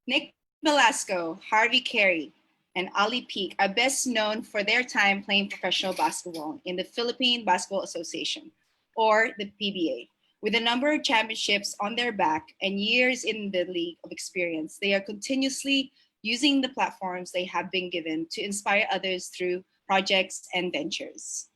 Nic Belasco, Harvey Carey, and Ali Peak are best known for their time playing professional basketball in the Philippine Basketball Association, or the PBA. With a number of championships on their back and years in the league of experience, they are continuously using the platforms they have been given to inspire others through projects and ventures.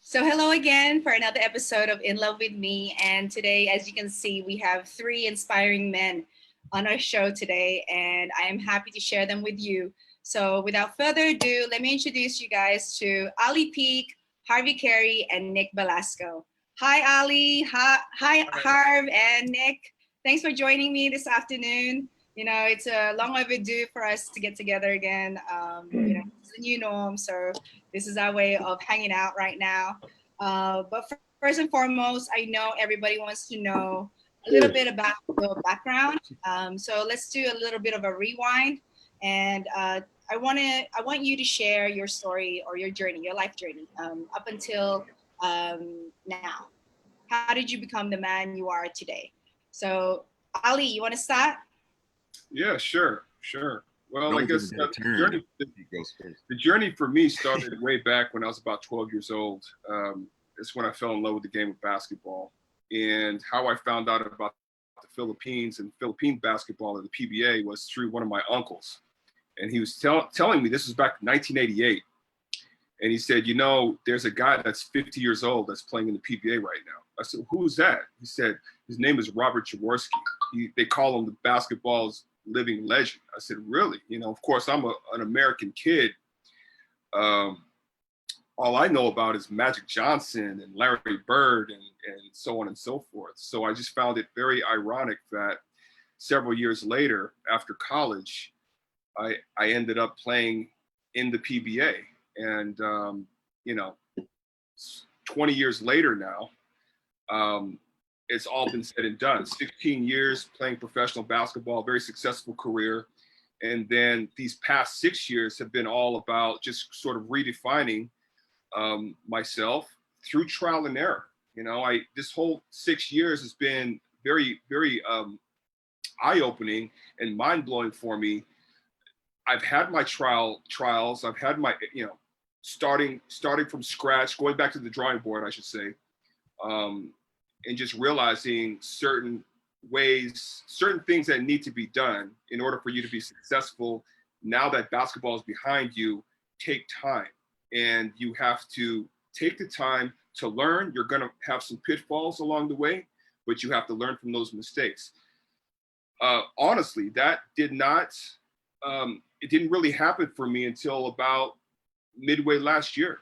So hello again for another episode of In Love With Me. And today, as you can see, we have three inspiring men on our show today, and I am happy to share them with you. So without further ado, let me introduce you guys to Ali Peak, Harvey Carey, and Nic Belasco. Hi, Ali. Hi, Harv and Nic. Thanks for joining me this afternoon. You know, it's a long overdue for us to get together again. You know, it's the new norm, so this is our way of hanging out right now. But first and foremost, I know everybody wants to know a little bit about your background. So let's do a little bit of a rewind, and I want you to share your story or your journey, your life journey, up until now. How did you become the man you are today? So Ali, you want to start? Yeah, sure. Well, I guess the journey for me started way back when I was about 12 years old. It's when I fell in love with the game of basketball, and how I found out about the Philippines and Philippine basketball and the PBA was through one of my uncles. And he was telling me, this was back in 1988. And he said, you know, there's a guy that's 50 years old that's playing in the PBA right now. I said, who's that? He said, his name is Robert Jaworski. They call him the basketball's living legend. I said, really? You know, of course, I'm an American kid. All I know about is Magic Johnson and Larry Bird and so on and so forth. So I just found it very ironic that several years later, after college, I ended up playing in the PBA. And, you know, 20 years later now, it's all been said and done. 16 years playing professional basketball, very successful career. And then these past 6 years have been all about just sort of redefining myself through trial and error. You know, this whole 6 years has been very, very eye-opening and mind-blowing for me. I've had my trials. I've had my, you know, starting from scratch, going back to the drawing board, I should say, and just realizing certain things that need to be done in order for you to be successful. Now that basketball is behind you, take time, and you have to take the time to learn. You're going to have some pitfalls along the way, but you have to learn from those mistakes. Honestly, that did not. It didn't really happen for me until about midway last year,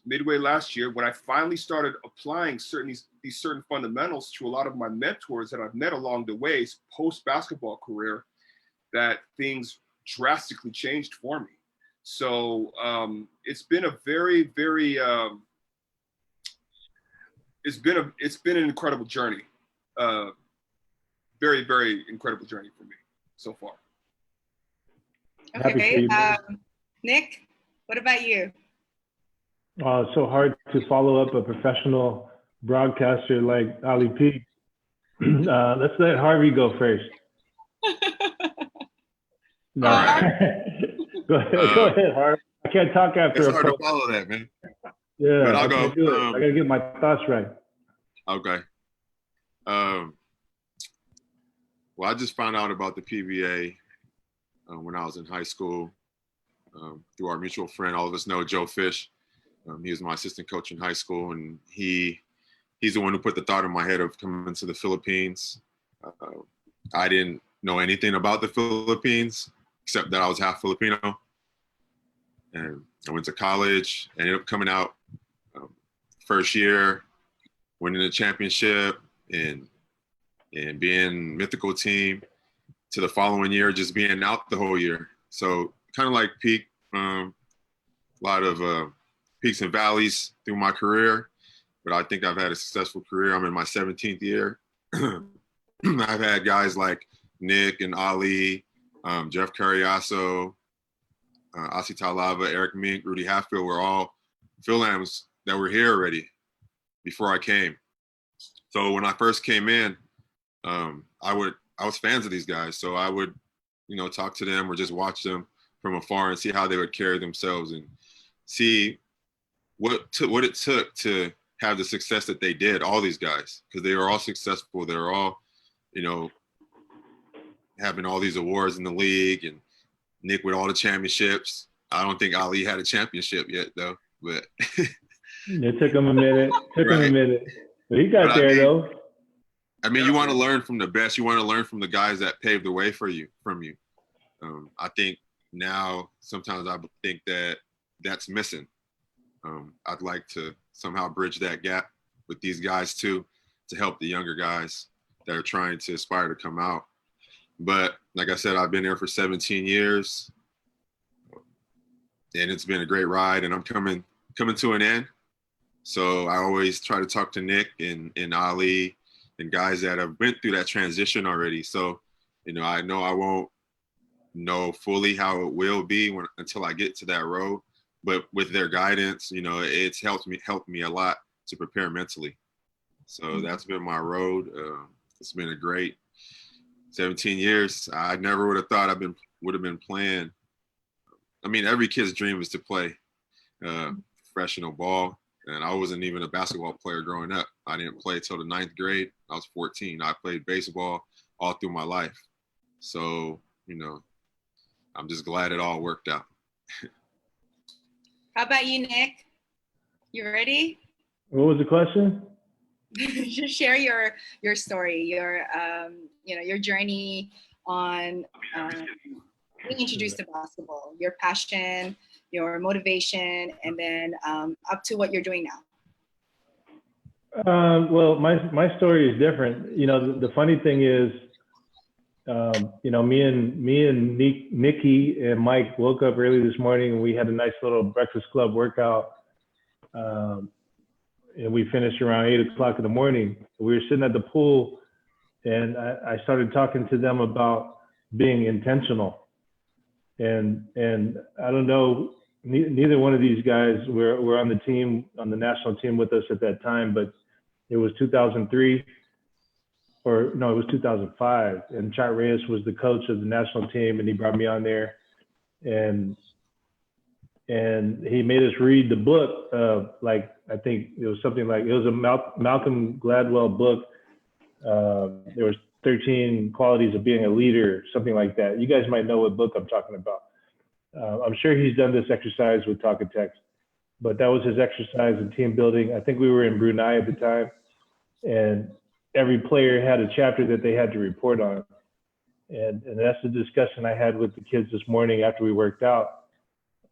when I finally started applying these certain fundamentals to a lot of my mentors that I've met along the way post basketball career, that things drastically changed for me. So it's been a very, very it's been an incredible journey, very, very incredible journey for me so far. Okay, Nic, what about you? So hard to follow up a professional broadcaster like Ali P. Let's let Harvey go first. No. Go ahead, Harvey. I can't talk after. It's hard to follow that, man. Yeah, but I'll go. Do it. I gotta get my thoughts right. Okay. Well, I just found out about the PBA when I was in high school through our mutual friend. All of us know Joe Fish. He was my assistant coach in high school, and he's the one who put the thought in my head of coming to the Philippines. I didn't know anything about the Philippines except that I was half Filipino. And I went to college, ended up coming out first year, winning the championship and being mythical team, to the following year just being out the whole year. So kind of like Peak, a lot of peaks and valleys through my career, but I think I've had a successful career. I'm in my 17th year. I've had guys like Nic and Ali, Jeff Carriasso, Asi Talava, Eric Mink, Rudy Hatfield were all Phil-Ams that were here already before I came. So when I first came in, I was fans of these guys. So I would, talk to them or just watch them from afar and see how they would carry themselves and see what it took to have the success that they did, all these guys, because they were all successful. They were all, having all these awards in the league, and Nick with all the championships. I don't think Ali had a championship yet, though. But it took him a minute. But he got but there, though. I mean, you want to learn from the best. You want to learn from the guys that paved the way from you. I think now sometimes I think that's missing. I'd like to somehow bridge that gap with these guys too, to help the younger guys that are trying to aspire to come out. But like I said, I've been there for 17 years, and it's been a great ride. And I'm coming to an end. So I always try to talk to Nick and Ali and guys that have been through that transition already. So, I know I won't know fully how it will be until I get to that road. But with their guidance, it's helped me a lot to prepare mentally. So that's been my road. It's been a great 17 years. I never would have thought would have been playing. I mean, every kid's dream is to play professional ball. And I wasn't even a basketball player growing up. I didn't play till the 9th grade. I was 14. I played baseball all through my life. So, I'm just glad it all worked out. How about you, Nick? You ready? What was the question? Just share your story, your journey on being introduced to basketball, your passion, your motivation, and then up to what you're doing now. Well, my story is different. The funny thing is, me and Nikki and Mike woke up early this morning, and we had a nice little breakfast club workout. And we finished around 8 o'clock in the morning. We were sitting at the pool, and I started talking to them about being intentional. And I don't know, neither one of these guys were on the team, on the national team with us at that time, but it was 2003, or no, it was 2005. And Chat Reyes was the coach of the national team, and he brought me on there. And he made us read the book, I think it was something like, it was a Malcolm Gladwell book. There was 13 qualities of being a leader, something like that. You guys might know what book I'm talking about. I'm sure he's done this exercise with Talk and Text, but that was his exercise in team building. I think we were in Brunei at the time, and every player had a chapter that they had to report on. And that's the discussion I had with the kids this morning after we worked out.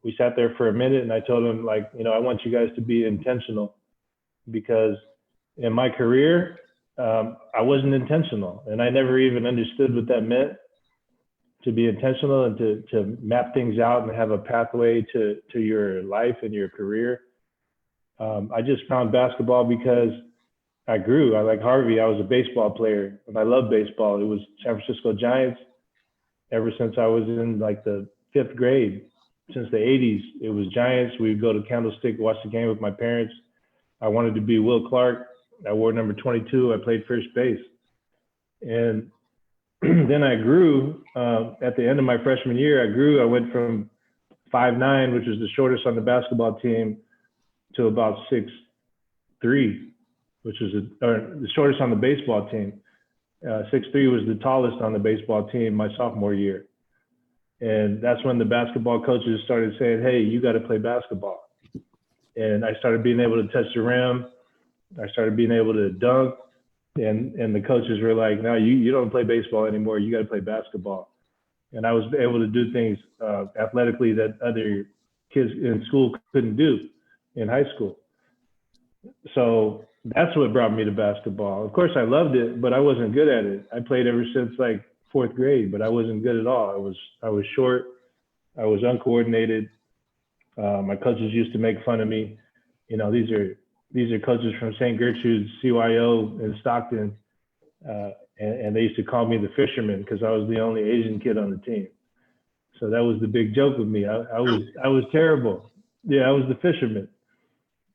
We sat there for a minute, and I told them, I want you guys to be intentional, because in my career, I wasn't intentional, and I never even understood what that meant, to be intentional and to map things out and have a pathway to your life and your career. I just found basketball because I grew. Like Harvey, I was a baseball player, and I loved baseball. It was San Francisco Giants ever since I was in the 5th grade. Since the 80s, it was Giants. We'd go to Candlestick, watch the game with my parents. I wanted to be Will Clark. I wore number 22. I played first base. And then I grew. At the end of my freshman year, I went from 5'9", which was the shortest on the basketball team, to about 6'3", which was the shortest on the baseball team. 6'3" was the tallest on the baseball team my sophomore year. And that's when the basketball coaches started saying, hey, you got to play basketball. And I started being able to touch the rim. I started being able to dunk. And the coaches were like, no, you don't play baseball anymore. You got to play basketball. And I was able to do things athletically that other kids in school couldn't do in high school. So that's what brought me to basketball. Of course, I loved it, but I wasn't good at it. I played ever since 4th grade, but I wasn't good at all. I was short. I was uncoordinated. My coaches used to make fun of me. These are coaches from St. Gertrude's CYO in Stockton, and they used to call me the fisherman because I was the only Asian kid on the team. So that was the big joke with me. I was terrible. Yeah, I was the fisherman.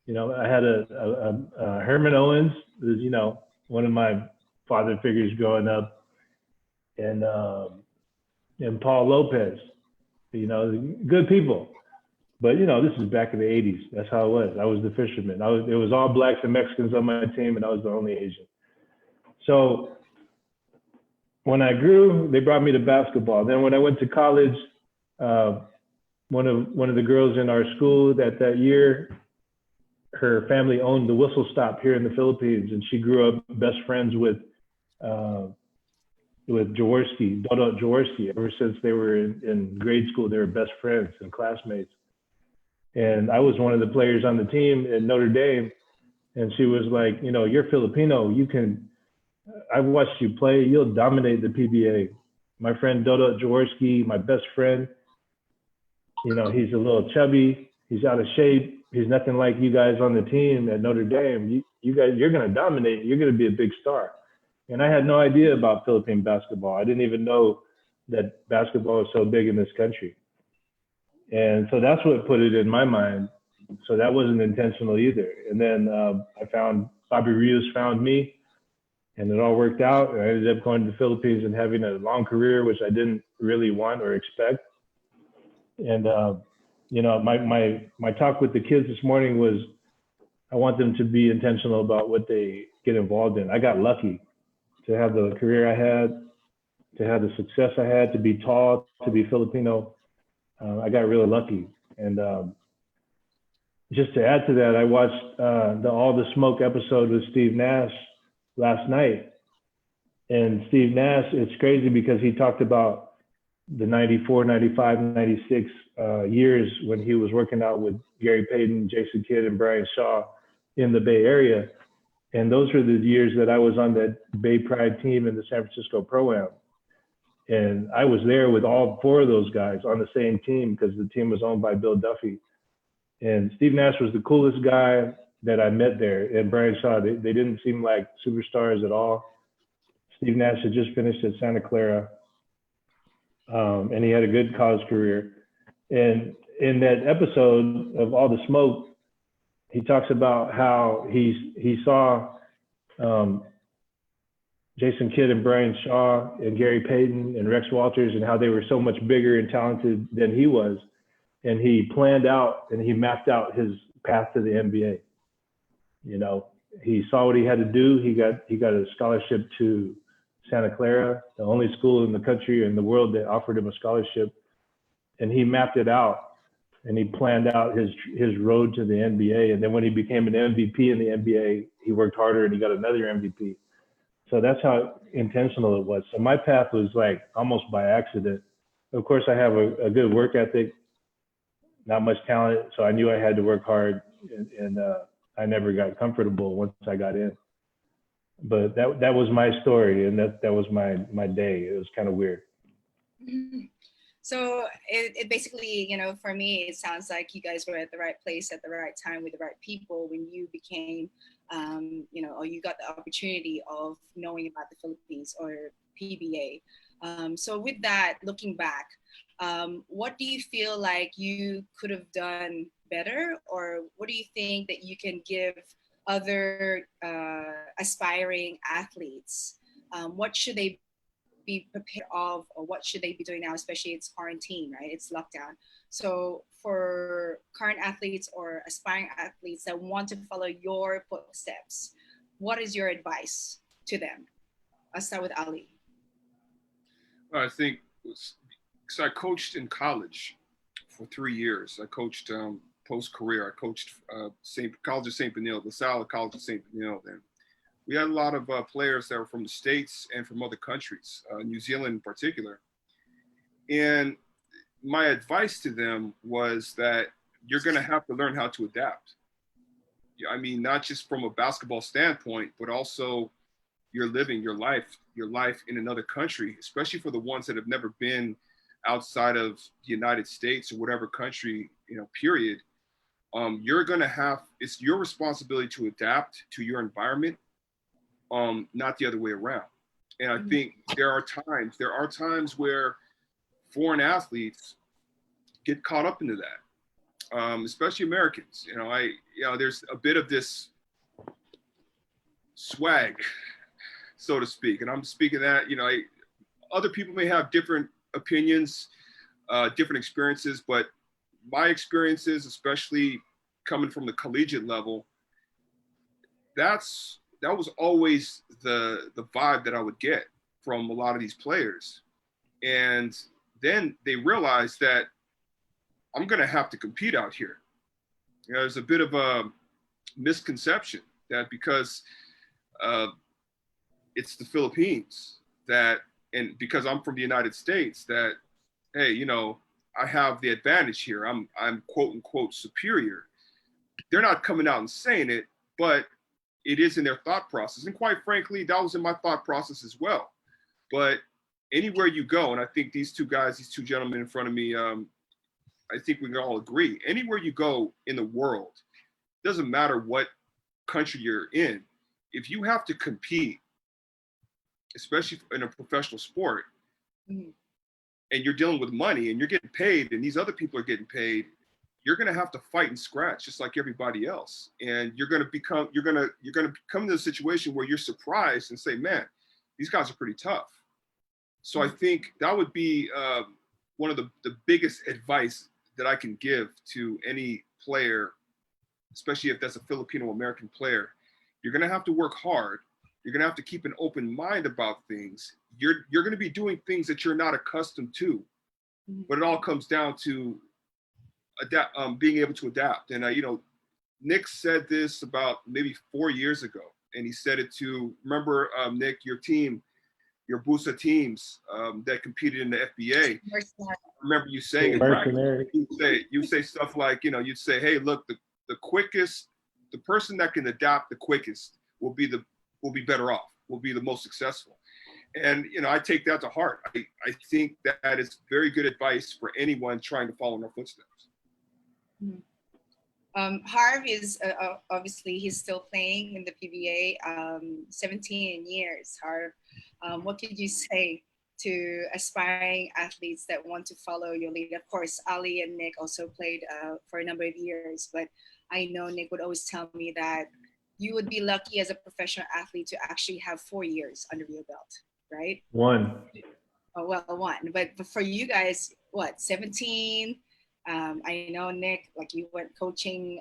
You know, I had a Herman Owens, who's, you know, one of my father figures growing up, and Paul Lopez. You know, good people. But, you know, this is back in the 80s. That's how it was. I was the fisherman. It was all blacks and Mexicans on my team, and I was the only Asian. So when I grew, they brought me to basketball. Then when I went to college, one of the girls in our school that year, her family owned the Whistle Stop here in the Philippines, and she grew up best friends with Jaworski, Dodo Jaworski. Ever since they were in grade school, they were best friends and classmates. And I was one of the players on the team at Notre Dame, and she was like, you know, you're Filipino. I've watched you play. You'll dominate the PBA. My friend Dodo Jaworski, my best friend, you know, he's a little chubby. He's out of shape. He's nothing like you guys on the team at Notre Dame. You guys, you're going to dominate. You're going to be a big star. And I had no idea about Philippine basketball. I didn't even know that basketball is so big in this country. And so that's what put it in my mind. So that wasn't intentional either. And then Bobby Rios found me, and it all worked out. And I ended up going to the Philippines and having a long career, which I didn't really want or expect. And, you know, my talk with the kids this morning was, I want them to be intentional about what they get involved in. I got lucky to have the career I had, to have the success I had, to be tall, to be Filipino. I got really lucky. And just to add to that, I watched the All the Smoke episode with Steve Nash last night. And Steve Nash, it's crazy because he talked about the 94, 95, 96 years when he was working out with Gary Payton, Jason Kidd, and Brian Shaw in the Bay Area. And those were the years that I was on that Bay Pride team in the San Francisco Pro-Am. And I was there with all four of those guys on the same team because the team was owned by Bill Duffy. And Steve Nash was the coolest guy that I met there. And Brian Shaw, they didn't seem like superstars at all. Steve Nash had just finished at Santa Clara, and he had a good college career. And in that episode of All the Smoke, he talks about how he saw Jason Kidd and Brian Shaw and Gary Payton and Rex Walters, and how they were so much bigger and talented than he was. And he planned out and he mapped out his path to the NBA. You know, he saw what he had to do. He got a scholarship to Santa Clara, the only school in the country and the world that offered him a scholarship. And he mapped it out and he planned out his road to the NBA. And then when he became an MVP in the NBA, he worked harder and he got another MVP. So that's how intentional it was. So my path was like almost by accident. Of course, I have a good work ethic, not much talent. So I knew I had to work hard, and I never got comfortable once I got in. But that was my story, and that was my day. It was kind of weird. So it basically, you know, for me, it sounds like you guys were at the right place at the right time with the right people when you became, you know, or you got the opportunity of knowing about the Philippines or PBA. So with that, looking back, what do you feel like you could have done better, or what do you think that you can give other aspiring athletes? What should they be prepared of, or what should they be doing now, especially it's quarantine, right? It's lockdown. So for current athletes or aspiring athletes that want to follow your footsteps, what is your advice to them? I'll start with Ali. I think, so I coached in college for 3 years. I coached post-career. I coached College of St. Benil, LaSalle College of St. Benil then. We had a lot of players that were from the States and from other countries, New Zealand in particular. And my advice to them was that you're going to have to learn how to adapt. I mean, not just from a basketball standpoint, but also you're living your life in another country, especially for the ones that have never been outside of the United States or whatever country, you know, period. You're going to have, it's your responsibility to adapt to your environment. Not the other way around. And I think there are times where foreign athletes get caught up into that, especially Americans. There's a bit of this swag, so to speak, and I'm speaking that. Other people may have different opinions, different experiences, but my experiences, especially coming from the collegiate level, that was always the vibe that I would get from a lot of these players. And then they realized that I'm going to have to compete out here. There's a bit of a misconception that because it's the Philippines and because I'm from the United States, that, hey, I have the advantage here. I'm quote unquote superior. They're not coming out and saying it, but it is in their thought process. And quite frankly, that was in my thought process as well. But anywhere you go, and I think these two gentlemen in front of me, I think we can all agree, anywhere you go in the world, doesn't matter what country you're in, if you have to compete, especially in a professional sport, and you're dealing with money and you're getting paid and these other people are getting paid, you're going to have to fight and scratch just like everybody else. And you're going to come to a situation where you're surprised and say, man, these guys are pretty tough. So I think that would be one of the biggest advice that I can give to any player, especially if that's a Filipino-American player. You're going to have to work hard. You're going to have to keep an open mind about things. You're going to be doing things that you're not accustomed to, but it all comes down to being able to adapt. And Nic said this about maybe 4 years ago, and he said it to, remember, Nic, your Busa teams that competed in the FBA. I remember you saying it. You say stuff like, you'd say, hey, look, the quickest, the person that can adapt the quickest will be better off, will be the most successful. And, I take that to heart. I think that is very good advice for anyone trying to follow in our footsteps. Harv is obviously he's still playing in the PBA, 17 years. Harv, what could you say to aspiring athletes that want to follow your lead? Of course, Ali and Nic also played for a number of years, but I know Nic would always tell me that you would be lucky as a professional athlete to actually have 4 years under your belt, right? One. Oh, well, one. But for you guys, what, 17? I know, Nic, like you went coaching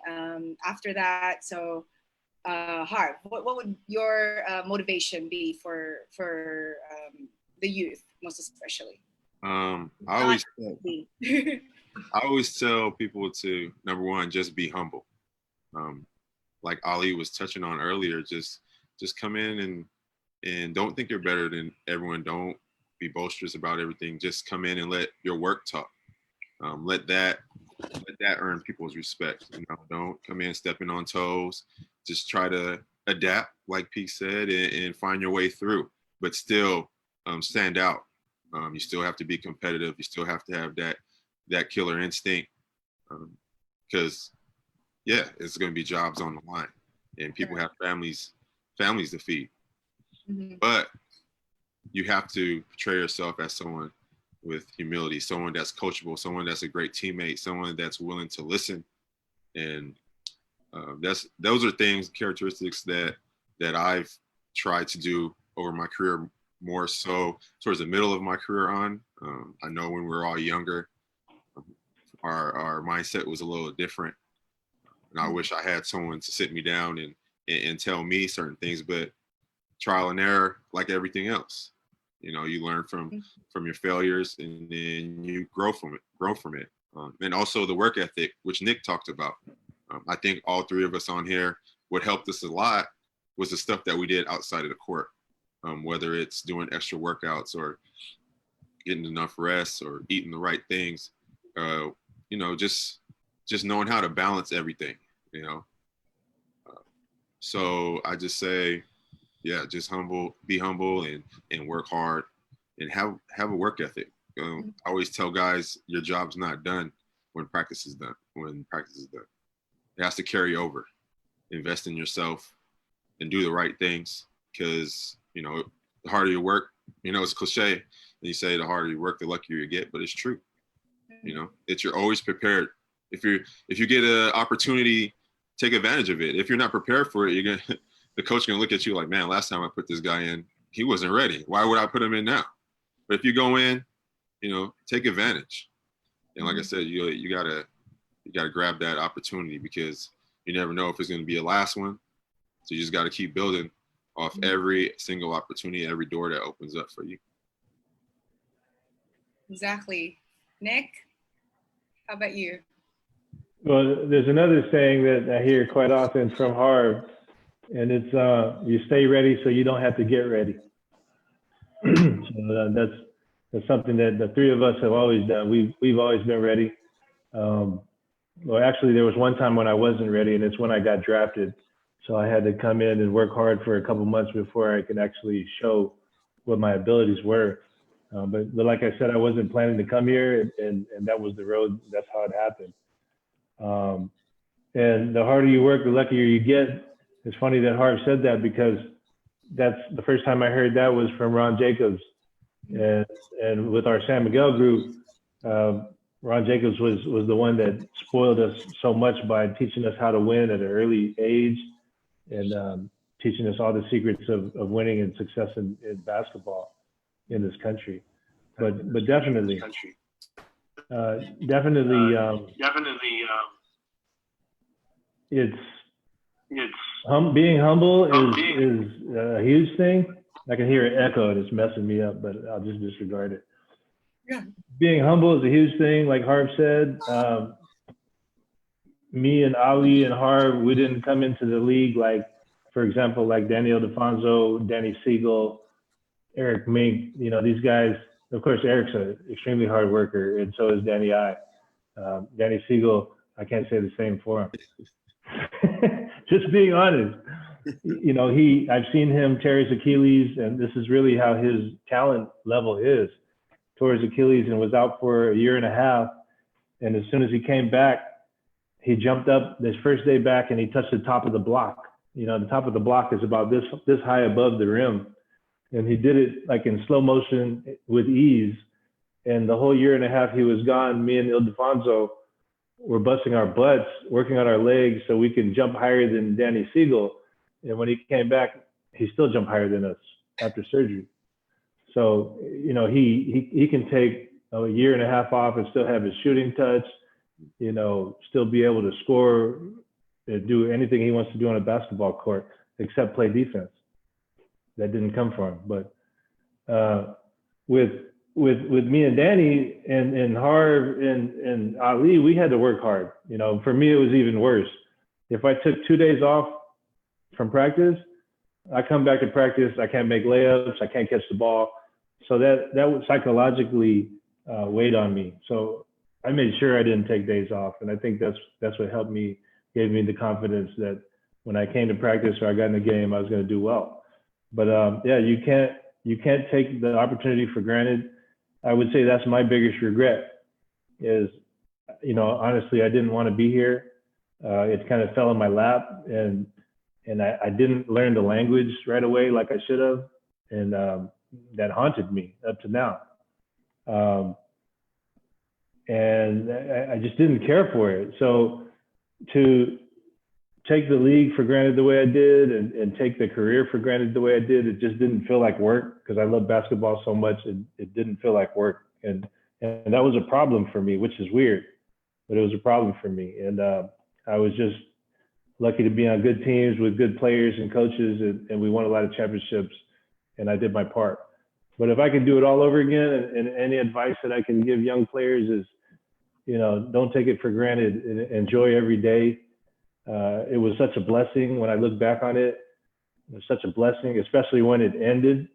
after that. So, Harv, what would your motivation be for the youth, most especially? I always tell people to, number one, just be humble. Like Ali was touching on earlier, just come in and don't think you're better than everyone. Don't be boisterous about everything. Just come in and let your work talk. Let that earn people's respect. Don't come in stepping on toes. Just try to adapt, like Pete said, and find your way through, but still stand out. You still have to be competitive. You still have to have that killer instinct, because it's going to be jobs on the line, and people have families to feed. But you have to portray yourself as someone with humility, someone that's coachable, someone that's a great teammate, someone that's willing to listen. And those are characteristics that I've tried to do over my career, more so towards the middle of my career on. I know when we were all younger, our mindset was a little different. And I wish I had someone to sit me down and tell me certain things, but trial and error, like everything else. You learn from your failures, and then you grow from it. And also the work ethic, which Nic talked about. I think all three of us on here, what helped us a lot was the stuff that we did outside of the court, whether it's doing extra workouts or getting enough rest or eating the right things, just knowing how to balance everything, So I just say, just be humble and work hard and have a work ethic. I always tell guys, your job's not done when practice is done. It has to carry over. Invest in yourself and do the right things, because, the harder you work, You know, it's cliche. And you say the harder you work, the luckier you get, but it's true. You know, you're always prepared. If you get an opportunity, take advantage of it. If you're not prepared for it, the coach gonna look at you like, man, last time I put this guy in, he wasn't ready. Why would I put him in now? But if you go in, you know, take advantage. And like I said, you gotta grab that opportunity, because you never know if it's gonna be a last one. So you just gotta keep building off every single opportunity, every door that opens up for you. Exactly. Nick, how about you? Well, there's another saying that I hear quite often from Harv, and it's you stay ready so you don't have to get ready. So that's something that the three of us have always done. We've always been ready. Well, actually, there was one time when I wasn't ready, and it's when I got drafted. So I had to come in and work hard for a couple months before I could actually show what my abilities were. But like I said, I wasn't planning to come here, and that was the road. That's how it happened. And the harder you work, the luckier you get. It's funny that Harv said that, because that's the first time I heard that was from Ron Jacobs. And with our San Miguel group, Ron Jacobs was the one that spoiled us so much by teaching us how to win at an early age, and teaching us all the secrets of winning and success in basketball in this country. But definitely, it's being humble is a huge thing. I can hear an echo and it's messing me up, but I'll just disregard it. Yeah. Being humble is a huge thing, like Harv said. Me and Ali and Harv, we didn't come into the league like, for example, like Daniel DeFonso, Danny Siegel, Eric Mink. You know, these guys. Of course, Eric's an extremely hard worker, and so is Danny I. Danny Siegel, I can't say the same for him. Just being honest. You know, I've seen him tear his Achilles, and this is really how his talent level is. Tore his Achilles and was out for a year and a half. And as soon as he came back, he jumped up his first day back and he touched the top of the block. You know, the top of the block is about this high above the rim. And he did it like in slow motion with ease. And the whole year and a half he was gone, me and Ildefonso were busting our butts, working on our legs so we can jump higher than Danny Siegel. And when he came back, he still jumped higher than us after surgery. So, you know, he can take a year and a half off and still have his shooting touch, you know, still be able to score, do anything he wants to do on a basketball court, except play defense. That didn't come from him. But with me and Danny and Harv and Ali, we had to work hard. You know, for me, it was even worse. If I took 2 days off from practice, I come back to practice, I can't make layups, I can't catch the ball. So that would psychologically weighed on me. So I made sure I didn't take days off. And I think that's what helped me, gave me the confidence that when I came to practice or I got in the game, I was going to do well. But yeah, you can't take the opportunity for granted. I would say that's my biggest regret is, you know, honestly, I didn't want to be here. It kind of fell in my lap, and I didn't learn the language right away like I should have. And that haunted me up to now. And I just didn't care for it. So to take the league for granted the way I did and take the career for granted the way I did, it just didn't feel like work, because I love basketball so much. It didn't feel like work. And that was a problem for me, which is weird, but it was a problem for me. And I was just lucky to be on good teams with good players and coaches, and we won a lot of championships, and I did my part. But if I could do it all over again, and any advice that I can give young players is, you know, don't take it for granted and enjoy every day. It was such a blessing when I look back on it. It was such a blessing, especially when it ended.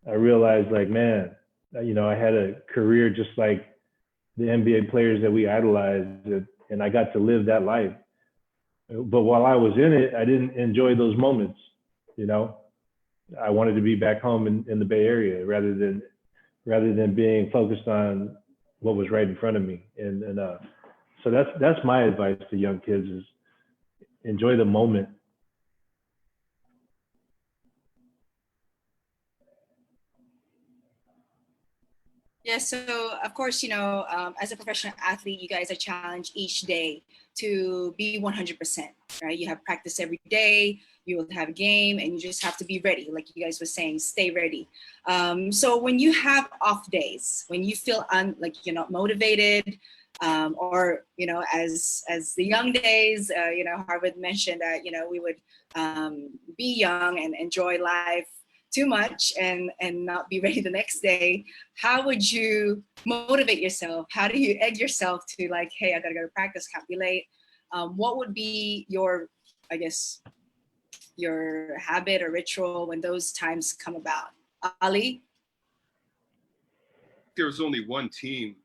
I realized, like, man, you know, I had a career just like the NBA players that we idolized, and I got to live that life. But while I was in it, I didn't enjoy those moments. You know, I wanted to be back home in the Bay Area rather than being focused on what was right in front of me. And so that's my advice to young kids is enjoy the moment. Yeah, so of course, as a professional athlete, you guys are challenged each day to be 100%, right? You have practice every day, you will have a game, and you just have to be ready. Like you guys were saying, stay ready. So when you have off days, when you feel like you're not motivated, or, as the young days, Harvard mentioned that, we would be young and enjoy life too much and not be ready the next day. How would you motivate yourself? How do you egg yourself to like, hey, I gotta go to practice, can't be late? What would be your, I guess, your habit or ritual when those times come about? Ali? There was only one team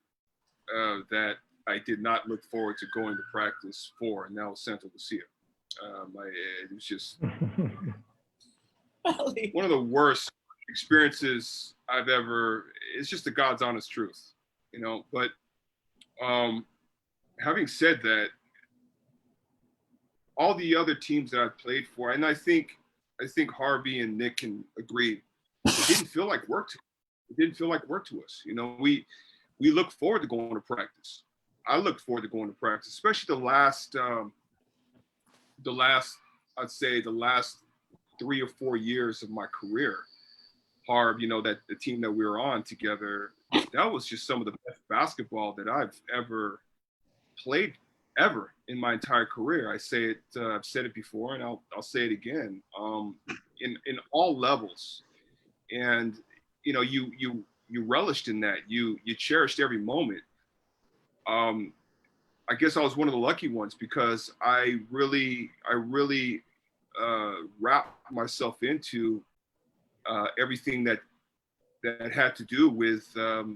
that I did not look forward to going to practice for, and that was Santa Lucia. It was just Ali. one of the worst experiences I've ever. It's just the God's honest truth, But having said that, all the other teams that I played for, and I think Harvey and Nick can agree, it didn't feel like work to. It didn't feel like work to us. We look forward to going to practice. I looked forward to going to practice, especially the last I'd say the last 3 or 4 years of my career. Harv, that the team that we were on together, that was just some of the best basketball that I've ever played ever in my entire career. I say it, I've said it before, and I'll say it again. In all levels, and you relished in that. You cherished every moment. I guess I was one of the lucky ones because I really wrapped myself into everything that had to do with the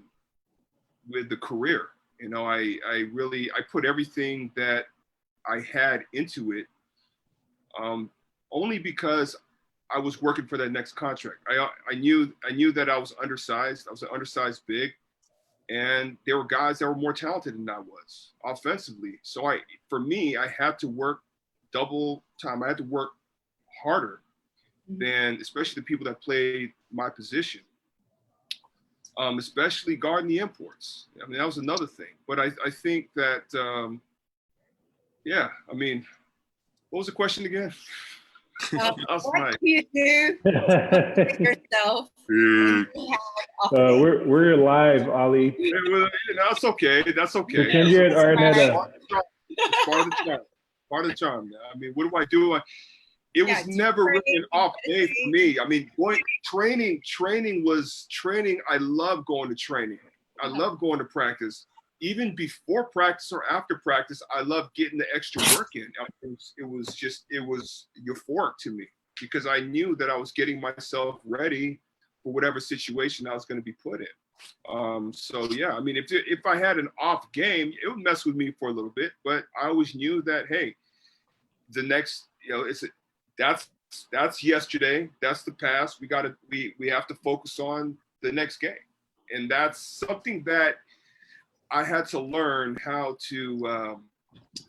career. I put everything that I had into it, only because I was working for that next contract. I knew that I was undersized. I was an undersized big, and there were guys that were more talented than I was offensively. So for me, I had to work double time. I had to work harder than especially the people that played my position, especially guarding the imports. I mean, that was another thing. But I think that, what was the question again? What do you do to yourself? We're live, Ali. That's okay. That's okay. Pretend you're at Arnetta. Part of the charm. I mean, what do I do? It was never really an off day for me. I mean, training was training. I love going to training. I love going to practice. Even before practice or after practice, I love getting the extra work in. It was euphoric to me because I knew that I was getting myself ready for whatever situation I was going to be put in. So yeah, I mean, if I had an off game, it would mess with me for a little bit, but I always knew that, hey, the next, that's yesterday. That's the past. We have to focus on the next game. And that's something that I had to learn how to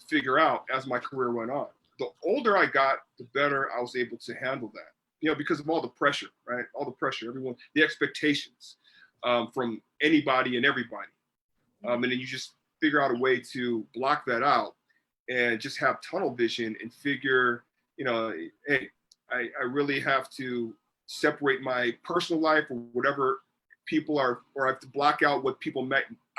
figure out as my career went on. The older I got, the better I was able to handle that, because of all the pressure, right? All the pressure, everyone, the expectations from anybody and everybody. And then you just figure out a way to block that out and just have tunnel vision and figure, hey, I really have to separate my personal life or whatever people are, or I have to block out what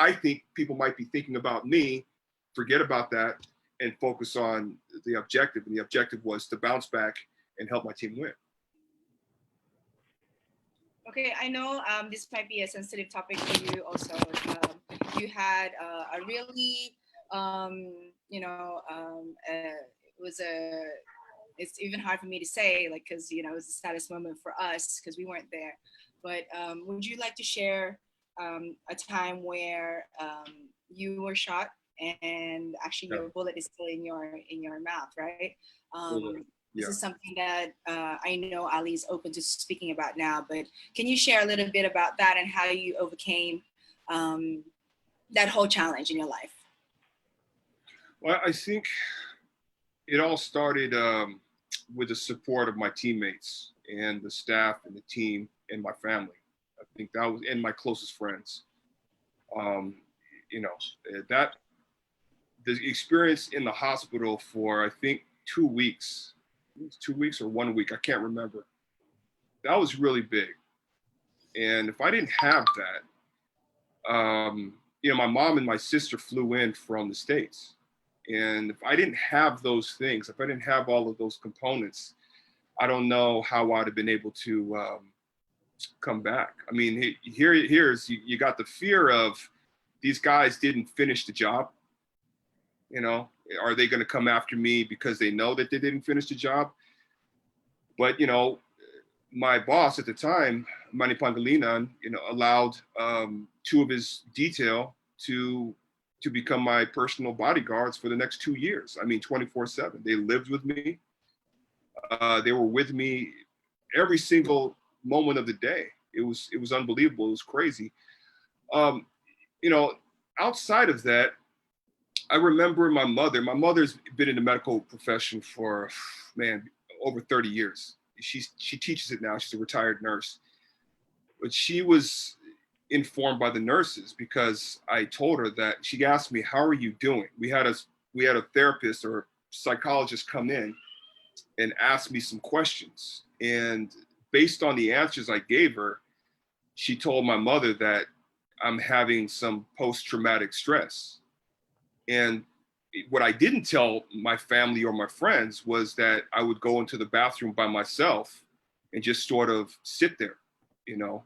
I think people might be thinking about me, forget about that, and focus on the objective. And the objective was to bounce back and help my team win. Okay, I know this might be a sensitive topic for you also. You had a really, it's even hard for me to say, like, because, it was a saddest moment for us because we weren't there. But would you like to share a time where you were shot and actually your bullet is still in your mouth, right? This is something that I know Ali is open to speaking about now, but can you share a little bit about that and how you overcame that whole challenge in your life? Well, I think it all started with the support of my teammates and the staff and the team and my family. I think that was, and my closest friends. You know, that the experience in the hospital for, I think, 2 weeks, it was 2 weeks or 1 week, I can't remember. That was really big. And if I didn't have that, you know, my mom and my sister flew in from the States. And if I didn't have those things, if I didn't have all of those components, I don't know how I'd have been able to come back. I mean, here's you got the fear of these guys didn't finish the job. You know, are they going to come after me because they know that they didn't finish the job? But, you know, my boss at the time, Manny Pangilinan, you know, allowed 2 of his detail to become my personal bodyguards for the next 2 years. I mean, 24/7. They lived with me. They were with me every single moment of the day. It was unbelievable. It was crazy. You know, outside of that, I remember my mother. My mother's been in the medical profession for, man, over 30 years. She teaches it now. She's a retired nurse. But she was informed by the nurses because I told her that she asked me, "How are you doing?" We had a therapist or psychologist come in and ask me some questions. And based on the answers I gave her, she told my mother that I'm having some post-traumatic stress. And what I didn't tell my family or my friends was that I would go into the bathroom by myself and just sort of sit there, you know.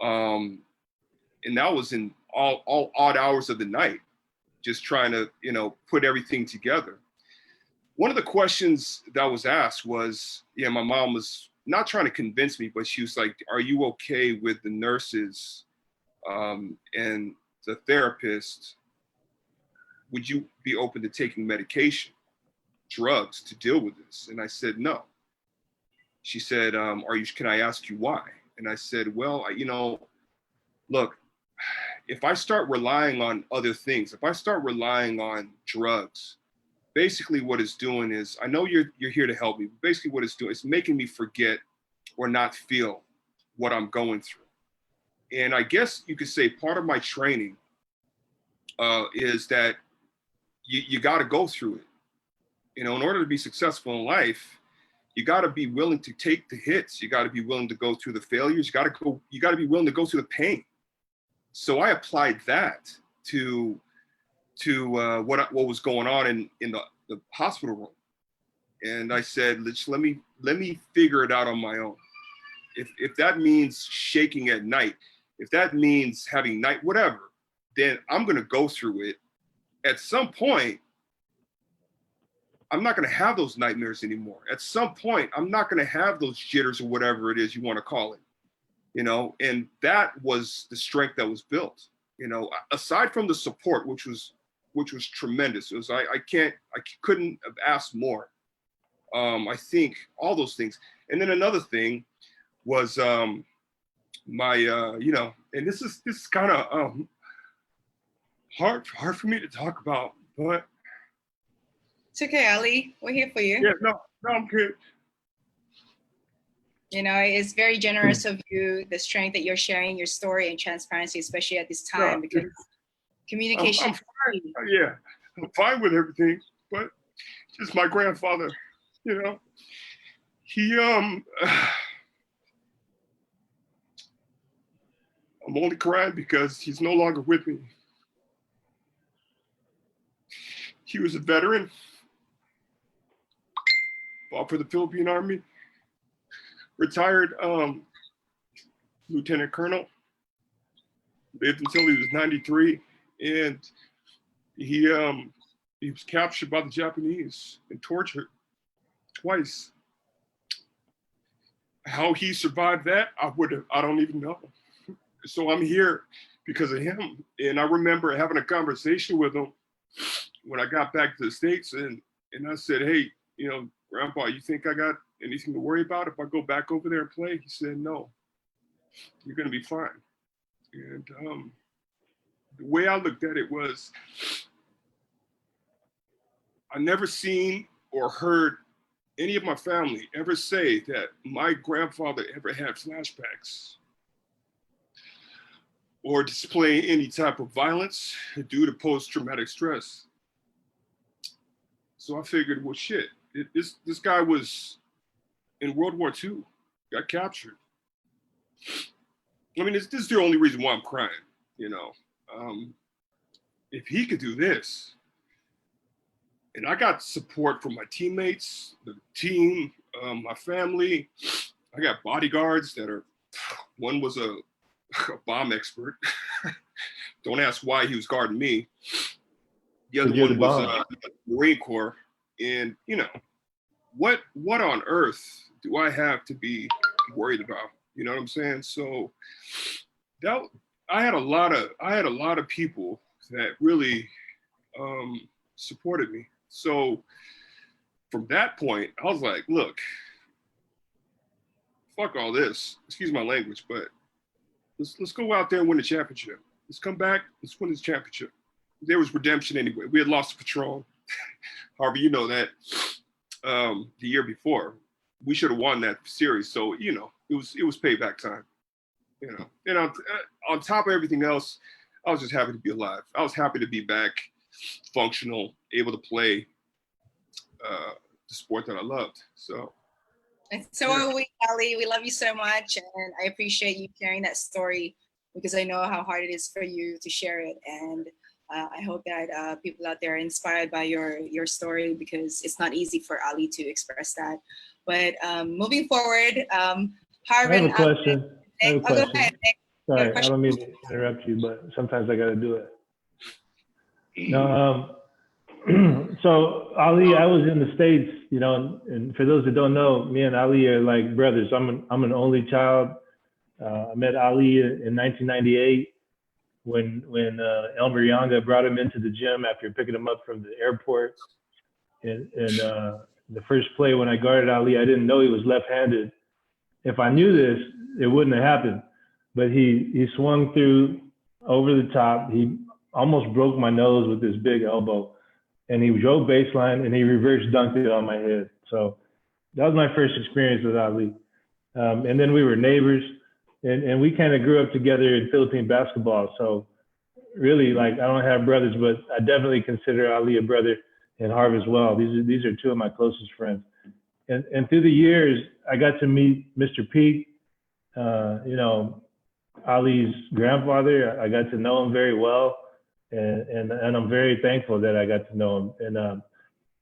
And that was in all odd hours of the night, just trying to, you know, put everything together. One of the questions that was asked was, yeah, my mom was not trying to convince me, but she was like, "Are you okay with the nurses and the therapist? Would you be open to taking medication, drugs to deal with this?" And I said, "No." She said, can I ask you why?" And I said, "Well, you know, look, if I start relying on other things, if I start relying on drugs, basically what it's doing is, I know you're here to help me, but basically what it's doing is making me forget or not feel what I'm going through." And I guess you could say part of my training is that you got to go through it. You know, in order to be successful in life, you got to be willing to take the hits. You got to be willing to go through the failures. You got to be willing to go through the pain. So I applied that to what was going on in the hospital room. And I said, let me figure it out on my own. If that means shaking at night, if that means having night, whatever, then I'm going to go through it. At some point, I'm not going to have those nightmares anymore. At some point, I'm not going to have those jitters or whatever it is you want to call it, you know. And that was the strength that was built, you know, aside from the support, which was tremendous. It was, I couldn't have asked more. I think all those things. And then another thing was my, you know, and this is kind of hard for me to talk about, but It's okay, Ali. We're here for you. yeah, no, I'm good. You know, it's very generous of you, the strength that you're sharing your story and transparency, especially at this time, No, because communication. I'm fine. Yeah, I'm fine with everything, but just my grandfather, you know, he I'm only crying because he's no longer with me. He was a veteran, fought for the Philippine Army, retired lieutenant colonel, lived until he was 93, and he was captured by the Japanese and tortured twice. How he survived that, I don't even know. So I'm here because of him. And I remember having a conversation with him when I got back to the States, and I said, "Hey, you know, Grandpa, you think I got anything to worry about if I go back over there and play?" He said, "No, you're gonna be fine." And the way I looked at it was, I never seen or heard any of my family ever say that my grandfather ever had flashbacks. or display any type of violence due to post-traumatic stress. So I figured, well, shit, this guy was in World War II, got captured. I mean, this is the only reason why I'm crying, you know. If he could do this, and I got support from my teammates, the team, my family. I got bodyguards that are, one was a bomb expert. Don't ask why he was guarding me. The other one was Marine Corps. And, you know, what on earth do I have to be worried about? You know what I'm saying? So that I had a lot of people that really supported me. So from that point, I was like, look, fuck all this. Excuse my language, but let's go out there and win the championship. Let's come back. Let's win this championship. There was redemption anyway. We had lost the Patron. Harvey, you know that. The year before, we should have won that series. So you know, it was payback time. You know, and on top of everything else, I was just happy to be alive. I was happy to be back, functional, able to play the sport that I loved. So. And so are we, Ali. We love you so much, and I appreciate you sharing that story because I know how hard it is for you to share it. And I hope that people out there are inspired by your story because it's not easy for Ali to express that. But moving forward, Harvey. I have a question. Go ahead, Nick. Sorry, I don't mean to interrupt you, but sometimes I got to do it. No, so Ali, I was in the States, you know, and for those that don't know, me and Ali are like brothers. I'm an only child. I met Ali in 1998 when Elmer Yanga brought him into the gym after picking him up from the airport. And the first play when I guarded Ali, I didn't know he was left-handed. If I knew this, it wouldn't have happened. But he swung through over the top. He almost broke my nose with his big elbow. And he drove baseline and he reverse dunked it on my head. So that was my first experience with Ali. And then we were neighbors and we kind of grew up together in Philippine basketball. So really, like, I don't have brothers, but I definitely consider Ali a brother and Harv as well. These are two of my closest friends. And through the years, I got to meet Mr. Peak, you know, Ali's grandfather. I got to know him very well. And I'm very thankful that I got to know him. And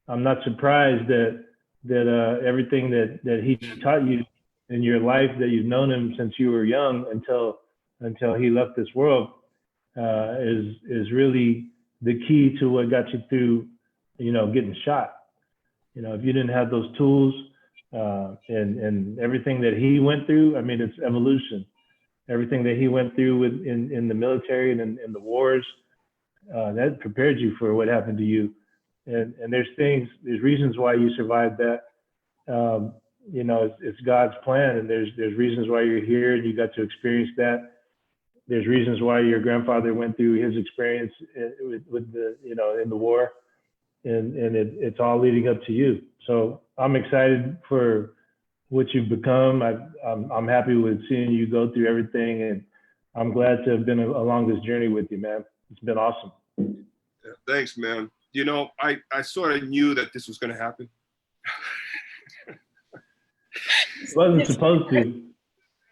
I'm not surprised that everything that he taught you in your life, that you've known him since you were young until he left this world, is really the key to what got you through, you know, getting shot. You know, if you didn't have those tools and everything that he went through, I mean, it's evolution. Everything that he went through in the military and in the wars, that prepared you for what happened to you. And there's reasons why you survived that. You know, it's God's plan, and there's reasons why you're here and you got to experience that. There's reasons why your grandfather went through his experience with the, you know, in the war, and it's all leading up to you. So I'm excited for what you've become. I'm happy with seeing you go through everything, and I'm glad to have been along this journey with you, man. It's been awesome. Yeah, thanks, man. You know, I sort of knew that this was going to happen. It wasn't supposed to.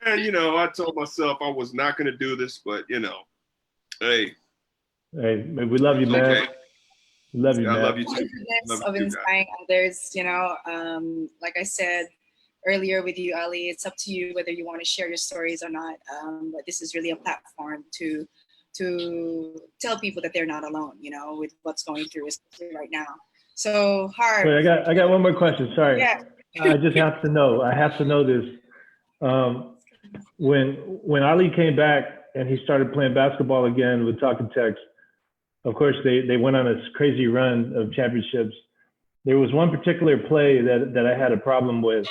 And, you know, I told myself I was not going to do this, but, you know, hey. Hey, we love you, man. Okay. We love you, man. I love you too. Of inspiring others, you know, like I said earlier with you, Ali, it's up to you whether you want to share your stories or not. But this is really a platform to tell people that they're not alone, you know, with what's going through, especially right now. So, Harv. Wait, I got one more question. Sorry. Yeah. I just have to know. I have to know this. When Ali came back and he started playing basketball again with Talking Tex, of course they went on a crazy run of championships. There was one particular play that I had a problem with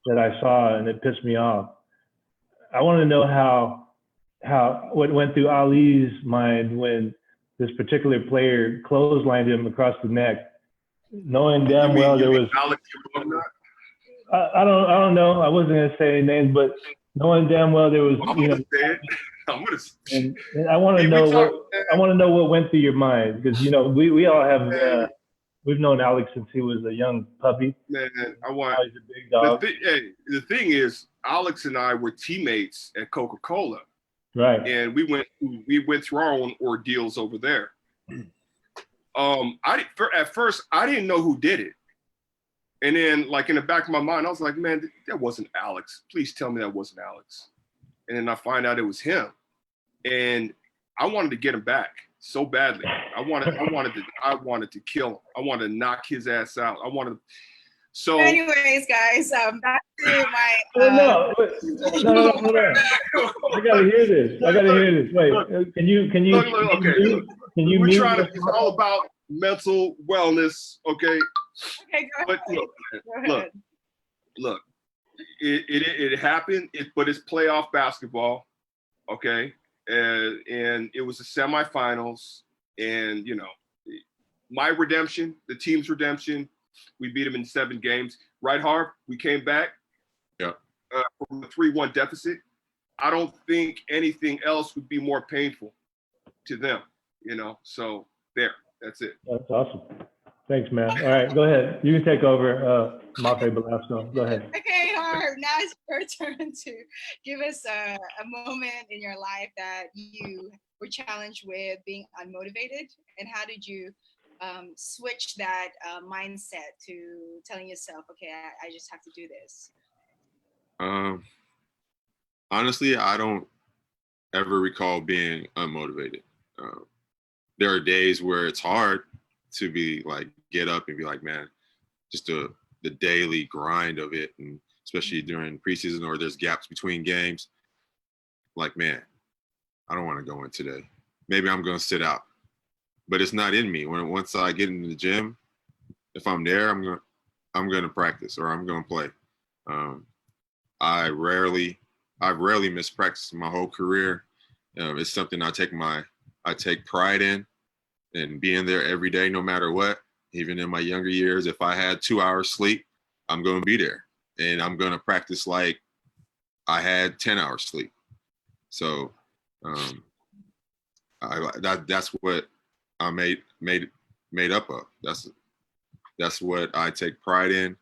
that I saw, and it pissed me off. I want to know what went through Ali's mind when this particular player clotheslined him across the neck, knowing damn well there was. I don't know. I wasn't gonna say any names, but knowing damn well there was, you know, I'm gonna. And I want to know what went through your mind, because you know we all have we've known Alex since he was a young puppy. Man, I want. Now he's a big dog. The thing is, Alex and I were teammates at Coca-Cola, Right. and we went through our own ordeals over there. At first I didn't know who did it, and then like in the back of my mind I was like, man, that wasn't Alex. Please tell me that wasn't Alex. And then I find out it was him, and I wanted to get him back so badly. I wanted to kill him. I wanted to knock his ass out. So anyways, guys, back to my no. I gotta hear this. Wait, look, can you okay. We're trying to. It's all about mental wellness, okay? Okay, go ahead. But look. It happened. But it's playoff basketball, okay? And it was the semifinals, and you know, my redemption, the team's redemption. We beat them in 7 games, right, Harv? We came back. Yeah. From a 3-1 deficit. I don't think anything else would be more painful to them, you know. So there, that's it. That's awesome. Thanks, man. All right, go ahead. You can take over, Mafae Belasco. Go ahead. Okay, Harv, now it's your turn to give us a moment in your life that you were challenged with being unmotivated, and how did you switch that mindset to telling yourself, okay, I just have to do this? Honestly, I don't ever recall being unmotivated. There are days where it's hard to be like, get up and be like, man, just the daily grind of it. And especially during preseason, or there's gaps between games. Like, man, I don't want to go in today. Maybe I'm going to sit out, but it's not in me. Once I get into the gym, if I'm there, I'm going to practice, or I'm going to play. I've rarely missed practice in my whole career. It's something I take pride in, and being there every day, no matter what. Even in my younger years, if I had 2 hours sleep, I'm going to be there, and I'm going to practice like I had 10 hours sleep. So that's what I made up of. That's what I take pride in.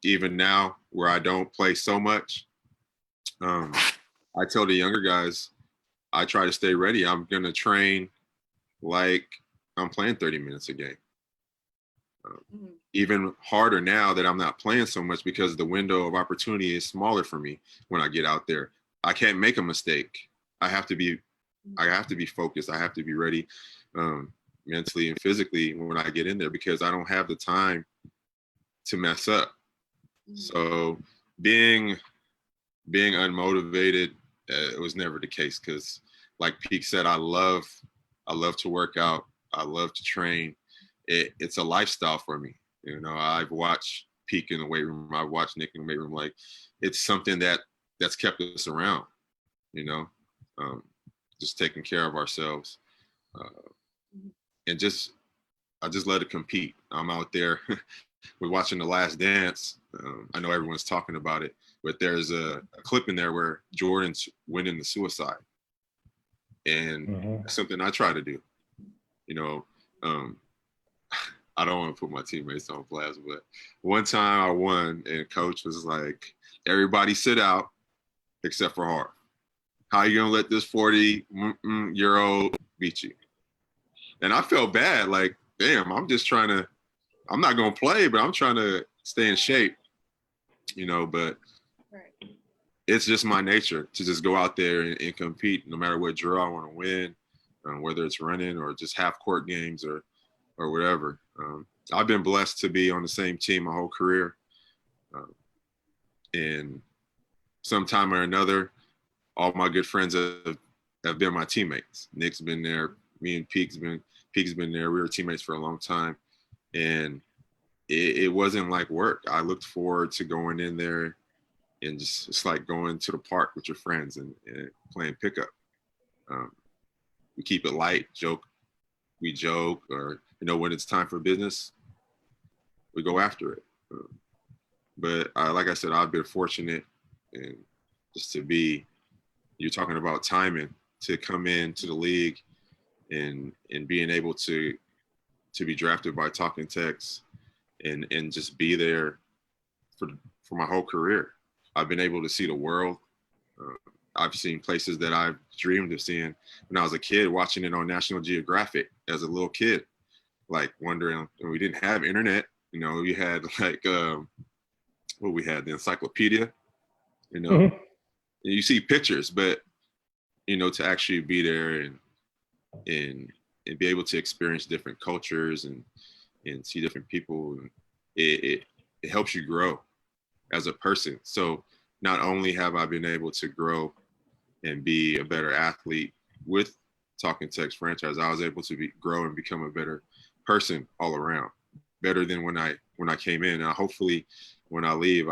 Even now, where I don't play so much, I tell the younger guys, I try to stay ready. I'm going to train like I'm playing 30 minutes a game. Even harder now that I'm not playing so much, because the window of opportunity is smaller for me when I get out there. I can't make a mistake. I have to be focused. I have to be ready mentally and physically when I get in there, because I don't have the time to mess up. So being unmotivated, it was never the case, because like Peak said, I love to work out. I love to train. It's a lifestyle for me. You know, I've watched Peak in the weight room. I've watched Nick in the weight room. Like, it's something that's kept us around, you know, just taking care of ourselves. And I just let it compete. I'm out there. We're watching The Last Dance. I know everyone's talking about it, but there's a clip in there where Jordan's winning the suicide. And something I try to do, you know. I don't want to put my teammates on blast, but one time I won, and coach was like, everybody sit out except for Harv. How you gonna let this 40-year-old beat you? And I felt bad, like, damn, I'm not gonna play, but I'm trying to stay in shape, you know. But it's just my nature to just go out there and compete, no matter what drill I want to win, whether it's running or just half court games or whatever. I've been blessed to be on the same team my whole career. And sometime or another, all my good friends have been my teammates. Nick's been there. Me and Peak's been there. We were teammates for a long time. And it wasn't like work. I looked forward to going in there, and just, it's like going to the park with your friends and playing pickup. We keep it light, we joke, or, you know, when it's time for business, we go after it. But like I said, I've been fortunate, and just to be you're talking about timing to come into the league and being able to be drafted by Talking Tex and just be there for my whole career. I've been able to see the world. I've seen places that I've dreamed of seeing when I was a kid, watching it on National Geographic as a little kid, like wondering, we didn't have internet, we had like, what we had, the encyclopedia, Mm-hmm. You see pictures, but, to actually be there and be able to experience different cultures and see different people, it helps you grow as a person. So not only have I been able to grow and be a better athlete with Talking Tex franchise, I was able to grow and become a better person all around, better than when I came in. And hopefully when I leave,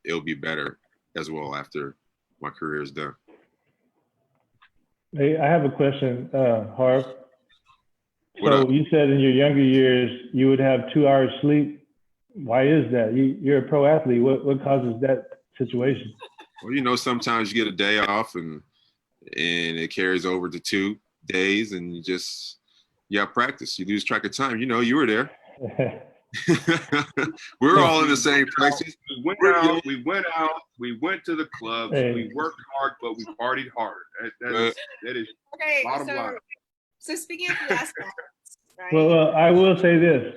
it'll be better as well after my career is done. Hey, I have a question, Harv. What So up? you said in your younger years you would have 2 hours sleep. Why is that? You're a pro athlete. What causes that situation? Well, sometimes you get a day off and it carries over to 2 days, and you have practice. You lose track of time. You were there. We're all in the same places. We went to the clubs. Hey. We worked hard, but we partied hard. That is Okay, bottom line. so speaking of last night, right? Well, I will say this.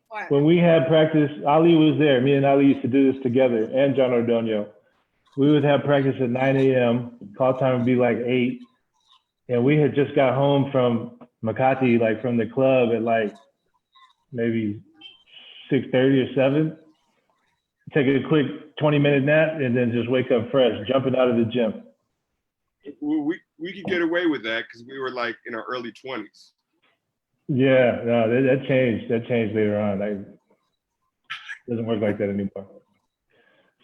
What? When we had practice, Ali was there. Me and Ali used to do this together, and John Ordonio. We would have practice at 9 a.m. Call time would be like 8. And we had just got home from Makati, like from the club at like maybe 6:30 or 7. Take a quick 20-minute nap and then just wake up fresh, jumping out of the gym. We could get away with that because we were like in our early 20s. Yeah, no, that changed. That changed later on. It doesn't work like that anymore.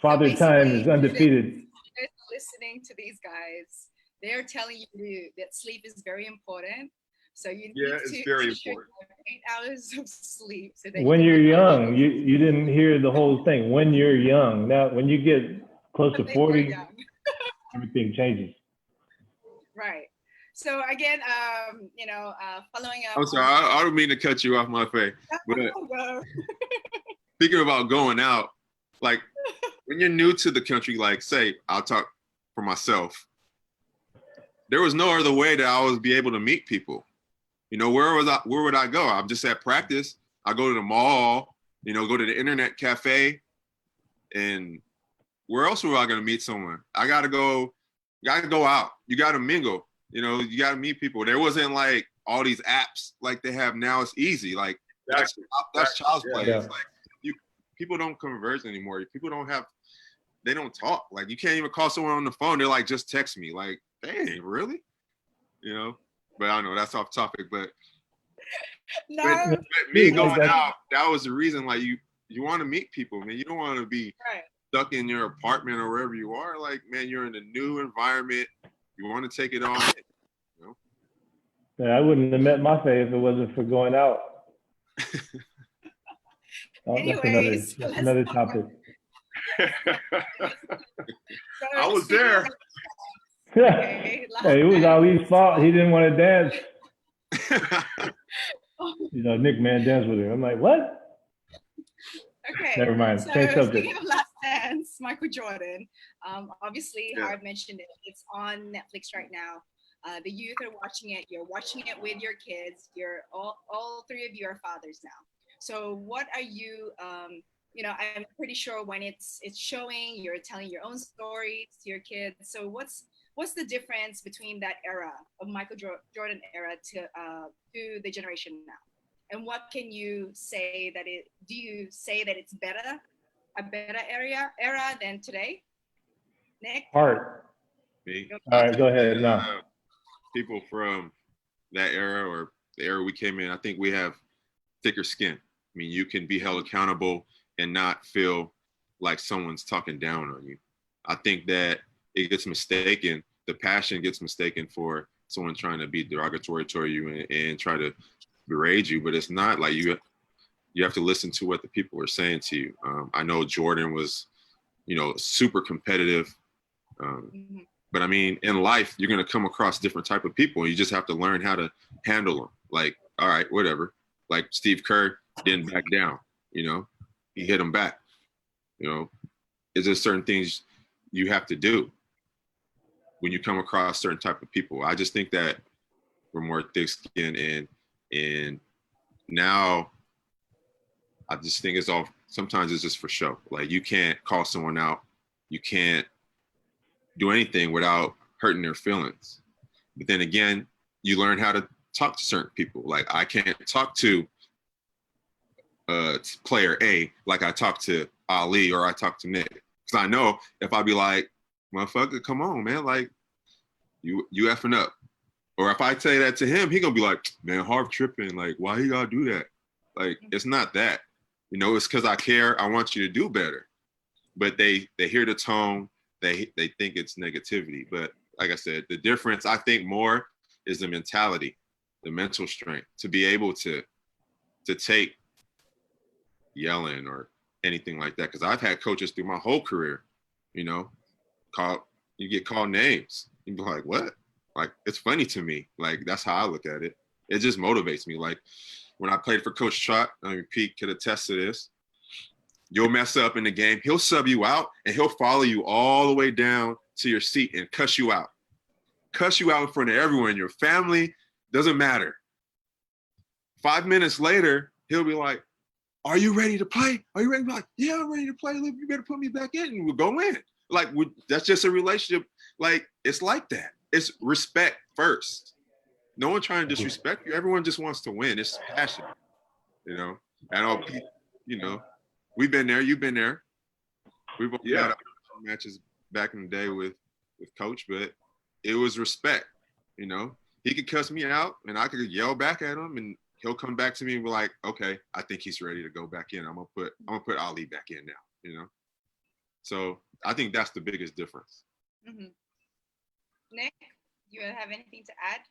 Father Time is undefeated. You guys are listening to these guys. They're telling you that sleep is very important. So you need it's very important. 8 hours of sleep. So When you're young, you didn't hear the whole thing. When you're young. Now, when you get close to 40, everything changes. Right. So again, following up. I'm sorry, I don't mean to cut you off, Mafae. But speaking about going out, like when you're new to the country, like say, I'll talk for myself. There was no other way that I would be able to meet people. Where would I go? I'm just at practice. I go to the mall, go to the internet cafe, and where else were I going to meet someone? I got to go out. You got to mingle. You got to meet people. There wasn't like all these apps like they have now. It's easy. Like that's child's play. Yeah. It's like people don't converse anymore. They don't talk. Like you can't even call someone on the phone. They're like, just text me. Like, dang, really? But I know that's off topic. But No. but me going out, that was the reason. Like you want to meet people, man. You don't want to be stuck in your apartment or wherever you are. Like, man, you're in a new environment. You want to take it on. Yeah, I wouldn't have met Mafae if it wasn't for going out. Anyways, that's another topic. I was there. Okay, Hey, it was Ali's fault. He didn't want to dance. Nick, man, dance with him. I'm like, what? Okay. Never mind. So Change subject. speaking of Last Dance, Michael Jordan. Obviously, Yeah. Harv mentioned it. It's on Netflix right now. The youth are watching it. You're watching it with your kids. You're all 3 of you are fathers now. So what are you? I'm pretty sure when it's showing, you're telling your own stories to your kids. So what's the difference between that era of Michael Jordan era to the generation now? And what can you say do you say that it's a better era than today? Nick? Heart. Me. All right, go ahead. No. People from that era or the era we came in, I think we have thicker skin. I mean, you can be held accountable and not feel like someone's talking down on you. I think that it gets mistaken. The passion gets mistaken for someone trying to be derogatory toward you and try to berate you, but it's not. Like you have to listen to what the people are saying to you. I know Jordan was, super competitive. But I mean, in life, you're going to come across different type of people. You just have to learn how to handle them. Like, all right, whatever. Like Steve Kerr didn't back down, you know, he hit him back. You know, is there certain things you have to do when you come across certain type of people? I just think that we're more thick-skinned, and now I just think sometimes it's just for show. Like, you can't call someone out. You can't do anything without hurting their feelings. But then again, you learn how to talk to certain people. Like, I can't talk to player A like I talk to Ali or I talk to Nick. Because I know if I be like, motherfucker, come on, man, like, you effing up. Or if I say that to him, he gonna be like, man, Harv tripping. Like, why you gotta do that? Like, it's not that. You know, it's because I care. I want you to do better. But they hear the tone. They think it's negativity. But like I said, the difference, I think, more is the mentality, the mental strength to be able to take yelling or anything like that. Because I've had coaches through my whole career, you know, you get called names. You be like, what? Like, it's funny to me. Like, that's how I look at it. It just motivates me. Like, when I played for Coach Trot, I mean, Pete could attest to this. You'll mess up in the game. He'll sub you out, and he'll follow you all the way down to your seat and cuss you out. Cuss you out in front of everyone. Your family, doesn't matter. 5 minutes later, he'll be like, are you ready to play? Are you ready to play? Like, yeah, I'm ready to play. Look, you better put me back in, and we'll go in. Like, that's just a relationship. Like, it's like that. It's respect first. No one trying to disrespect you. Everyone just wants to win. It's passion, you know. And you know, we've been there. You've been there. We've had matches back in the day with Coach, but it was respect. You know, he could cuss me out, and I could yell back at him, and he'll come back to me and be like, "Okay, I think he's ready to go back in. I'm gonna put Ali back in now." You know. So I think that's the biggest difference. Mm-hmm. Nick, do you have anything to add?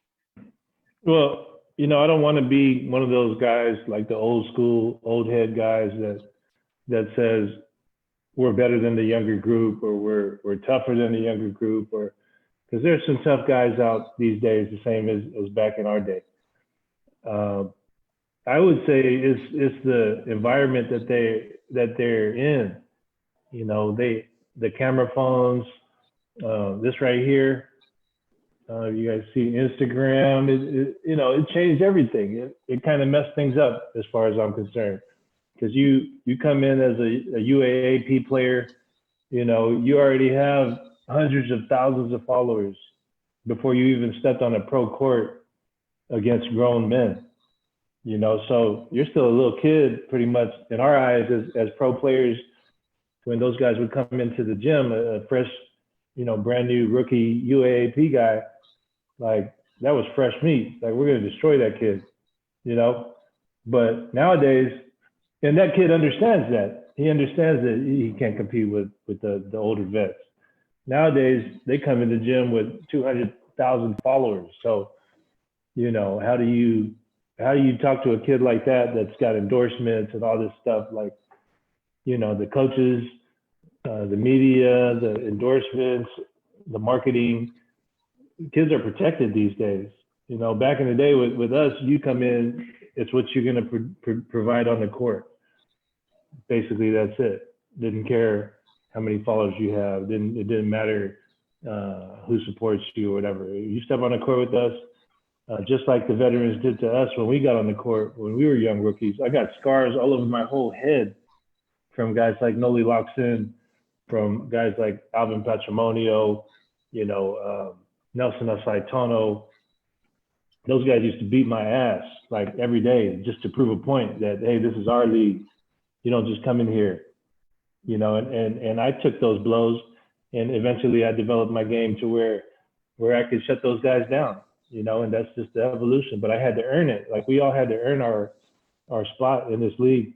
Well, you know, I don't want to be one of those guys like the old school, old head guys that says we're better than the younger group, or we're tougher than the younger group, or because there's some tough guys out these days, the same as back in our day. I would say it's the environment that they're in. You know, the camera phones, this right here. You guys see Instagram, you know, it changed everything. It kind of messed things up as far as I'm concerned. Because you come in as a UAAP player, you know, you already have hundreds of thousands of followers before you even stepped on a pro court against grown men. You know, so you're still a little kid pretty much in our eyes as pro players. When those guys would come into the gym, a fresh, you know, brand new rookie UAAP guy, like, that was fresh meat. Like, we're going to destroy that kid, you know? But nowadays, and that kid understands that. He understands that he can't compete with the older vets. Nowadays, they come in the gym with 200,000 followers. So, you know, how do you talk to a kid like that that's got endorsements and all this stuff? Like, you know, the coaches, the media, the endorsements, the marketing, kids are protected these days. You know, back in the day with us, you come in, it's what you're going to provide on the court. Basically, that's it. Didn't care how many followers you have. It didn't matter who supports you or whatever. You step on the court with us, just like the veterans did to us when we got on the court when we were young rookies. I got scars all over my whole head from guys like Noli Loxin, from guys like Alvin Patrimonio, you know, Nelson Asaitono. Those guys used to beat my ass like every day just to prove a point that, hey, this is our league. You don't just come in here, you know, and I took those blows, and eventually I developed my game to where I could shut those guys down, you know, and that's just the evolution. But I had to earn it. Like, we all had to earn our spot in this league.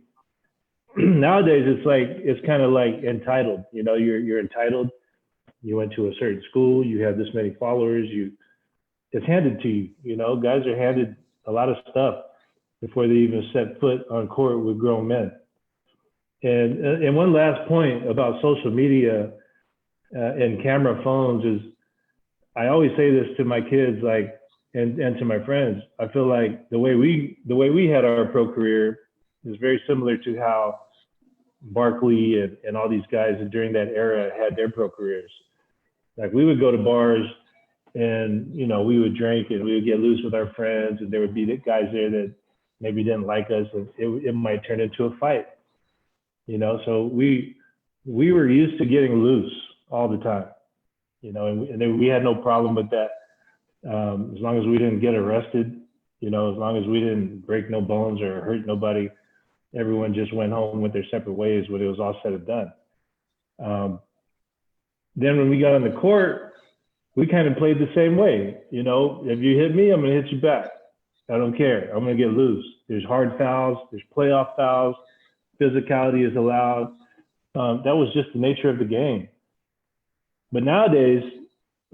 Nowadays, it's kind of like entitled, you know, you're entitled. You went to a certain school, you have this many followers, it's handed to you, you know. Guys are handed a lot of stuff before they even set foot on court with grown men. And one last point about social media and camera phones is, I always say this to my kids, like, and to my friends. I feel like the way we had our pro career is very similar to how Barkley and all these guys during that era had their pro careers. Like we would go to bars and, you know, we would drink and we would get loose with our friends, and there would be the guys there that maybe didn't like us, and it might turn into a fight, you know? So we were used to getting loose all the time, you know, and then we had no problem with that. As long as we didn't get arrested, you know, as long as we didn't break no bones or hurt nobody, everyone just went home with their separate ways when it was all said and done. Then when we got on the court, we kind of played the same way. You know, if you hit me, I'm going to hit you back. I don't care. I'm going to get loose. There's hard fouls. There's playoff fouls. Physicality is allowed. That was just the nature of the game. But nowadays,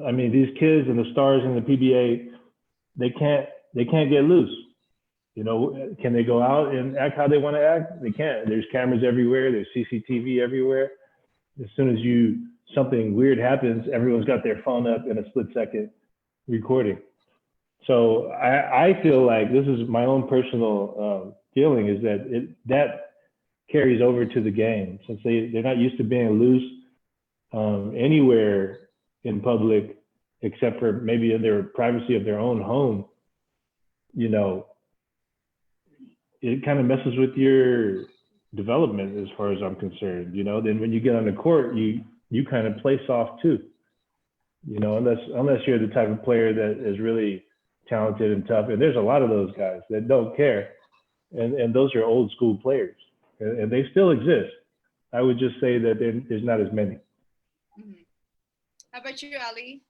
I mean, these kids and the stars in the PBA, they can't get loose. You know, can they go out and act how they want to act? They can't. There's cameras everywhere. There's CCTV everywhere. As soon as something weird happens, everyone's got their phone up in a split second recording. So I feel like, this is my own personal feeling, is that that carries over to the game, since they're not used to being loose anywhere in public, except for maybe in their privacy of their own home. You know, it kind of messes with your development as far as I'm concerned. You know, then when you get on the court, you kind of play soft too. You know, unless you're the type of player that is really talented and tough, and there's a lot of those guys that don't care, and those are old school players, and they still exist. I would just say that there's not as many. Mm-hmm. How about you, Ali?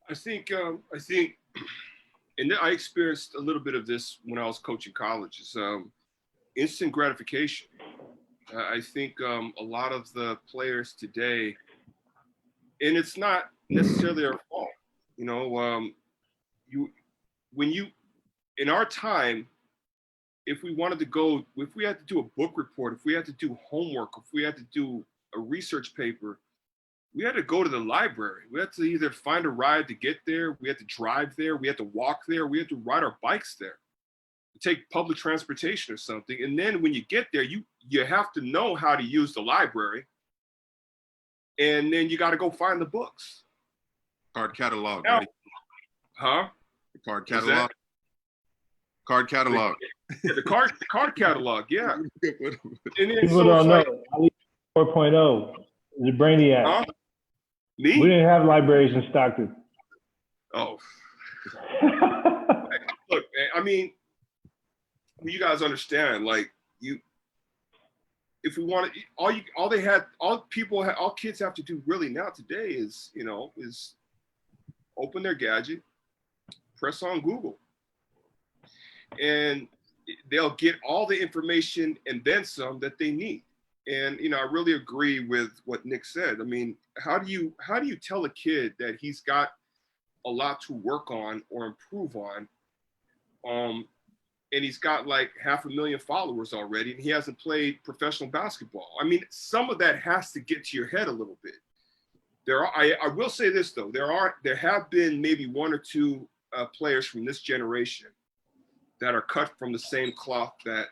I think, and I experienced a little bit of this when I was coaching college. Is instant gratification. I think a lot of the players today, and it's not necessarily their fault. You know, in our time, if we wanted to go, if we had to do a book report, if we had to do homework, if we had to do a research paper, we had to go to the library. We had to either find a ride to get there, we had to drive there, we had to walk there, we had to ride our bikes there, take public transportation or something. And then when you get there, you have to know how to use the library. And then you got to go find the books. Card catalog. Now, Right? huh? The card catalog. Card catalog. Yeah, the card catalog, yeah. And then, People don't know. 4.0 is a brainiac. Huh? Me? We didn't have libraries in Stockton. Oh. Look, I mean, you guys understand, like, if we want to, all kids have to do really now today is, you know, is open their gadget, press on Google, and they'll get all the information and then some that they need. And, you know, I really agree with what Nick said. I mean, how do you tell a kid that he's got a lot to work on or improve on, and he's got like 500,000 followers already, and he hasn't played professional basketball? I mean, some of that has to get to your head a little bit. I will say this though, there have been maybe one or two players from this generation that are cut from the same cloth that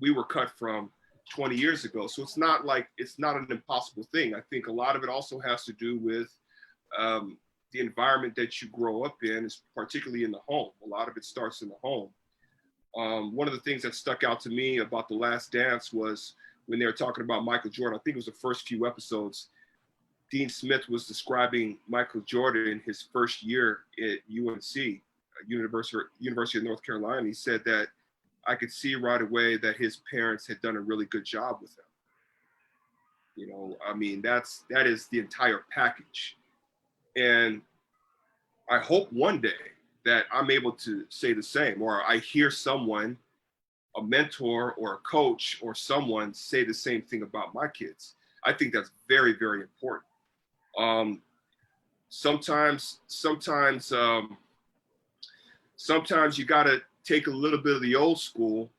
we were cut from 20 years ago. So it's not an impossible thing. I think a lot of it also has to do with the environment that you grow up in, is particularly in the home. A lot of it starts in the home. One of the things that stuck out to me about The Last Dance was when they were talking about Michael Jordan. I think it was the first few episodes. Dean Smith was describing Michael Jordan in his first year at UNC, University of North Carolina. He said that I could see right away that his parents had done a really good job with him. You know, I mean, that is the entire package. And I hope one day that I'm able to say the same, or I hear someone, a mentor or a coach or someone, say the same thing about my kids. I think that's very, very important. Sometimes you got to take a little bit of the old school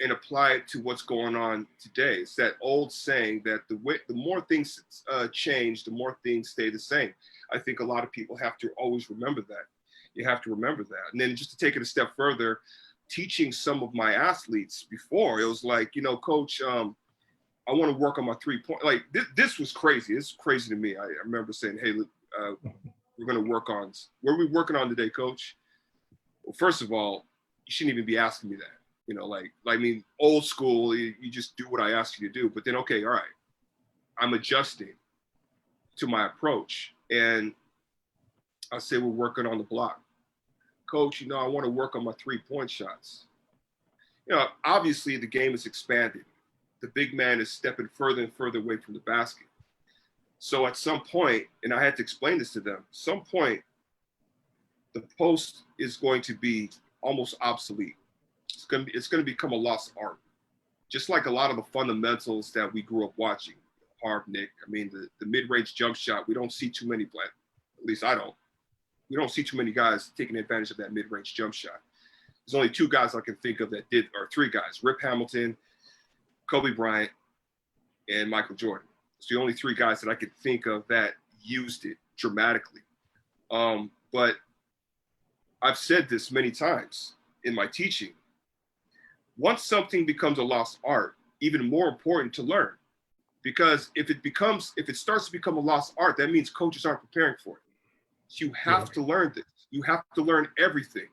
and apply it to what's going on today. It's that old saying that the more things change, the more things stay the same. I think a lot of people have to always remember that. You have to remember that. And then just to take it a step further, teaching some of my athletes before, it was like, you know, coach, I want to work on my 3-point. Like this was crazy. It's crazy to me. I remember saying, hey, we're going to work on, what are we working on today, coach? Well, first of all, you shouldn't even be asking me that. You know, I mean, old school, you just do what I ask you to do. But then, okay, all right, I'm adjusting to my approach. And I say, we're working on the block. Coach, you know, I want to work on my 3-point shots. You know, obviously the game is expanded. The big man is stepping further and further away from the basket. So at some point, and I had to explain this to them, some point, the post is going to be almost obsolete. It's going to become a lost art. Just like a lot of the fundamentals that we grew up watching, Harv, Nic. I mean, the mid-range jump shot, we don't see too many, at least I don't. We don't see too many guys taking advantage of that mid-range jump shot. There's only 2 guys I can think of that did, or 3 guys, Rip Hamilton, Kobe Bryant, and Michael Jordan. It's the only 3 guys that I could think of that used it dramatically. But I've said this many times in my teaching. Once something becomes a lost art, even more important to learn. Because if it starts to become a lost art, that means coaches aren't preparing for it. So you have to learn this. You have to learn everything.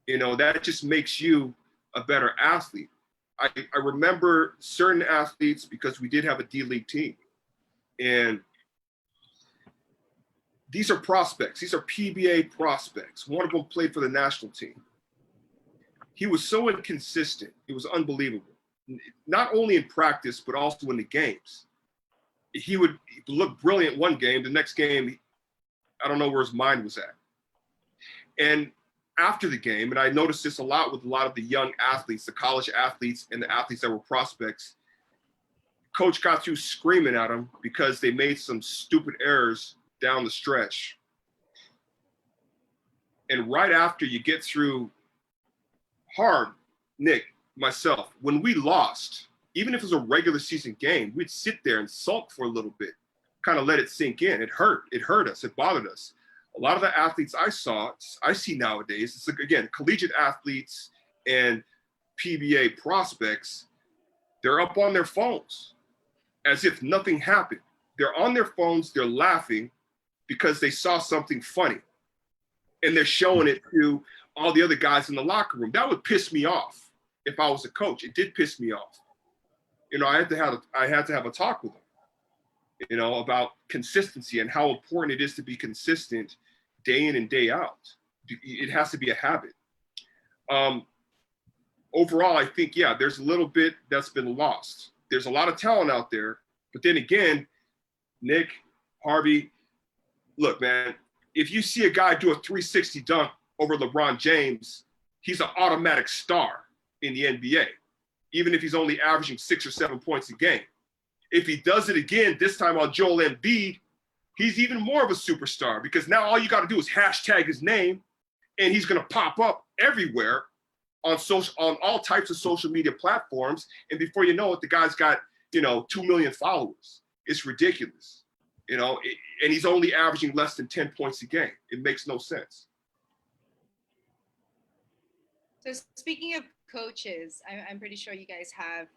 You know, that just makes you a better athlete. I remember certain athletes, because we did have a D-League team. And these are prospects. These are PBA prospects. One of them played for the national team. He was so inconsistent. It was unbelievable. Not only in practice, but also in the games. He would look brilliant one game. The next game, I don't know where his mind was at. And after the game, and I noticed this a lot with a lot of the young athletes, the college athletes and the athletes that were prospects, coach got through screaming at them because they made some stupid errors down the stretch. And right after you get through, Harv, Nic, myself, when we lost, even if it was a regular season game, we'd sit there and sulk for a little bit, kind of let it sink in. It hurt us, it bothered us. A lot of the athletes I see nowadays, it's like, again, collegiate athletes and PBA prospects, they're up on their phones as if nothing happened. They're on their phones, they're laughing because they saw something funny. And they're showing it to all the other guys in the locker room. That would piss me off if I was a coach. It did piss me off. You know, I had to have a talk with them, you know, about consistency and how important it is to be consistent day in and day out. It has to be a habit. Overall, I think, yeah, there's a little bit that's been lost. There's a lot of talent out there, but then again, Nic, Harvey, look, man, if you see a guy do a 360 dunk over LeBron James, he's an automatic star in the NBA, even if he's only averaging 6 or 7 points a game. If he does it again, this time on Joel Embiid, he's even more of a superstar because now all you got to do is hashtag his name and he's going to pop up everywhere on all types of social media platforms. And before you know it, the guy's got, 2 million followers. It's ridiculous, and he's only averaging less than 10 points a game. It makes no sense. So speaking of coaches, I'm pretty sure you guys have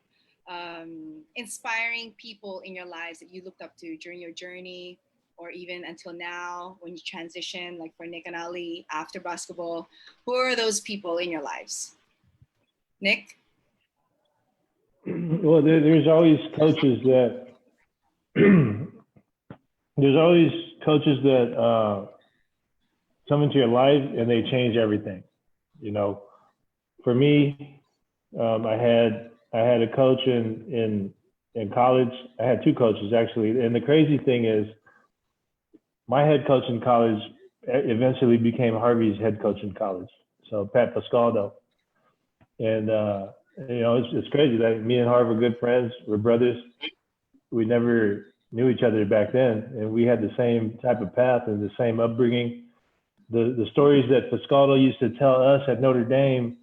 inspiring people in your lives that you looked up to during your journey or even until now when you transition, like for Nic and Ali after basketball. Who are those people in your lives? Nic? Well, there's always coaches that come into your life and they change everything. For me, I had a coach in college. I had two coaches actually, and the crazy thing is, my head coach in college eventually became Harvey's head coach in college. So Pat Pascaldo, and it's crazy that me and Harvey are good friends. We're brothers. We never knew each other back then, and we had the same type of path and the same upbringing. The stories that Pascaldo used to tell us at Notre Dame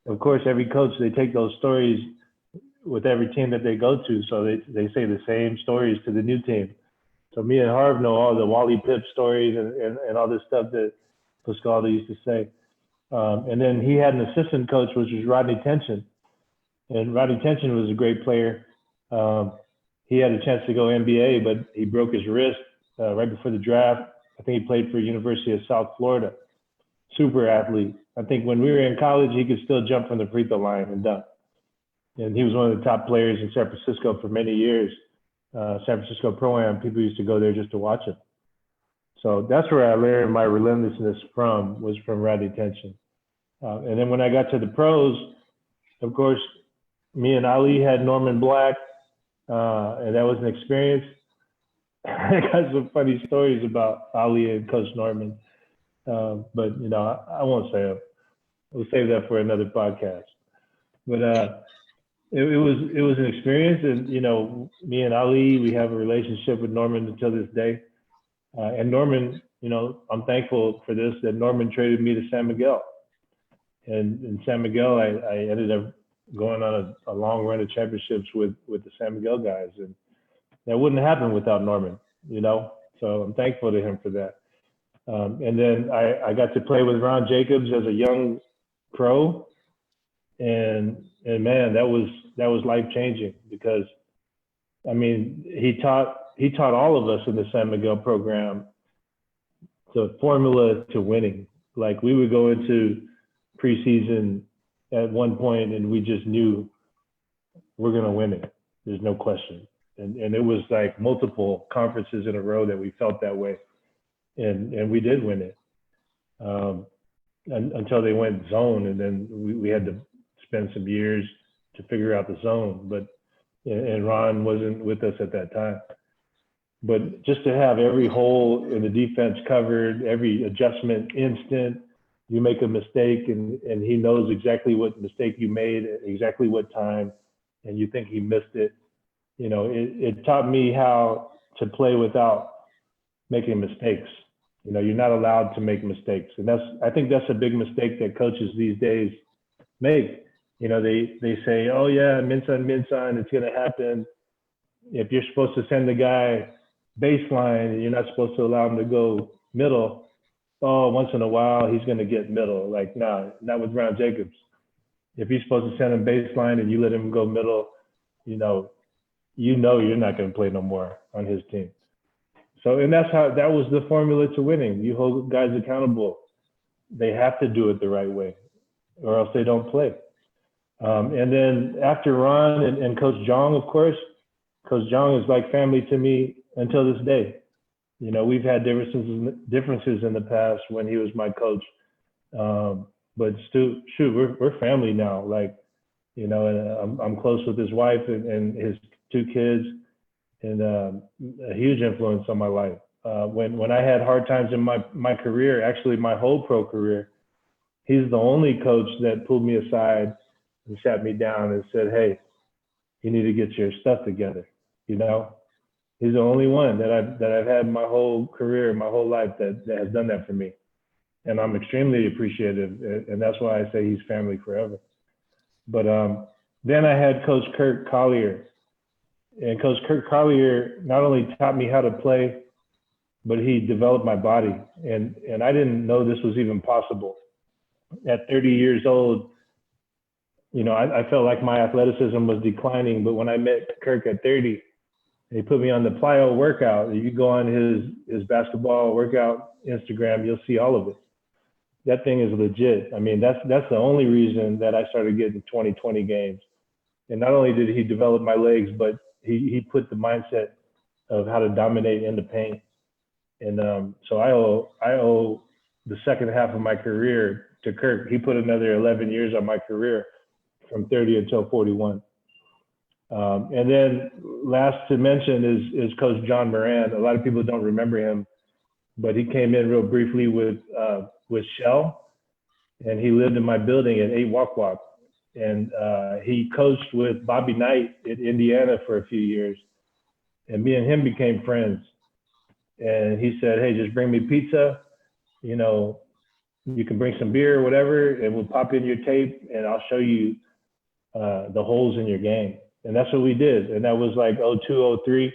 of course, every coach, they take those stories with every team that they go to. So they say the same stories to the new team. So me and Harv know all the Wally Pipp stories and all this stuff that Pascal used to say. And then he had an assistant coach, which was Rodney Tension. And Rodney Tension was a great player. He had a chance to go NBA, but he broke his wrist right before the draft. I think he played for University of South Florida. Super athlete. I think when we were in college, he could still jump from the free throw line and dunk. And he was one of the top players in San Francisco for many years. San Francisco Pro-Am, people used to go there just to watch him. So that's where I learned my relentlessness was from Rodney Tension. And then when I got to the pros, of course, me and Ali had Norman Black, and that was an experience. I got some funny stories about Ali and Coach Norman, but you know, I won't say them. We'll save that for another podcast. But it was an experience, and you know, me and Ali, we have a relationship with Norman until this day. And Norman, you know, I'm thankful for this, that Norman traded me to San Miguel. And in San Miguel, I ended up going on a long run of championships with the San Miguel guys. And that wouldn't happen without Norman, you know? So I'm thankful to him for that. And then I got to play with Ron Jacobs as a young pro. And man, that was life-changing because, I mean, he taught all of us in the San Miguel program the formula to winning. Like we would go into preseason at one point and we just knew we're going to win it. There's no question. And it was like multiple conferences in a row that we felt that way. And we did win it until they went zone. And then we had to spend some years to figure out the zone. And Ron wasn't with us at that time. But just to have every hole in the defense covered, every adjustment instant, you make a mistake and he knows exactly what mistake you made at exactly what time, and you think he missed it. You know, it taught me how to play without making mistakes. You know, you're not allowed to make mistakes. And I think that's a big mistake that coaches these days make. You know, they say, oh yeah, min-sun, it's gonna happen. If you're supposed to send the guy baseline and you're not supposed to allow him to go middle, oh, once in a while he's gonna get middle. Like, nah, not with Ron Jacobs. If you're supposed to send him baseline and you let him go middle, you know you're not gonna play no more on his team. So, and that was the formula to winning. You hold guys accountable. They have to do it the right way or else they don't play. And then after Ron and Coach Jong, of course, Coach Jong is like family to me until this day. You know, we've had differences in the past when he was my coach. But we're family now. Like, you know, and I'm close with his wife and his two kids, and a huge influence on my life. When I had hard times in my career, actually my whole pro career, he's the only coach that pulled me aside and sat me down and said, hey, you need to get your stuff together. You know, he's the only one that I've had my whole career, my whole life that has done that for me. And I'm extremely appreciative. And that's why I say he's family forever. But then I had Coach Kirk Collier. And Coach Kirk Collier not only taught me how to play, but he developed my body. And I didn't know this was even possible. At 30 years old, you know, I felt like my athleticism was declining. But when I met Kirk at 30, he put me on the plyo workout. If you go on his basketball workout Instagram, you'll see all of it. That thing is legit. I mean, that's the only reason that I started getting 20-20 games. And not only did he develop my legs, but he put the mindset of how to dominate in the paint. And so I owe the second half of my career to Kirk. He put another 11 years on my career from 30 until 41. And then last to mention is Coach John Moran. A lot of people don't remember him, but he came in real briefly with Shell, and he lived in my building at 8 Walk Walk. And he coached with Bobby Knight in Indiana for a few years. And me and him became friends. And he said, hey, just bring me pizza, you know, you can bring some beer or whatever, and we'll pop in your tape, and I'll show you the holes in your game. And that's what we did. And that was like 02, 03.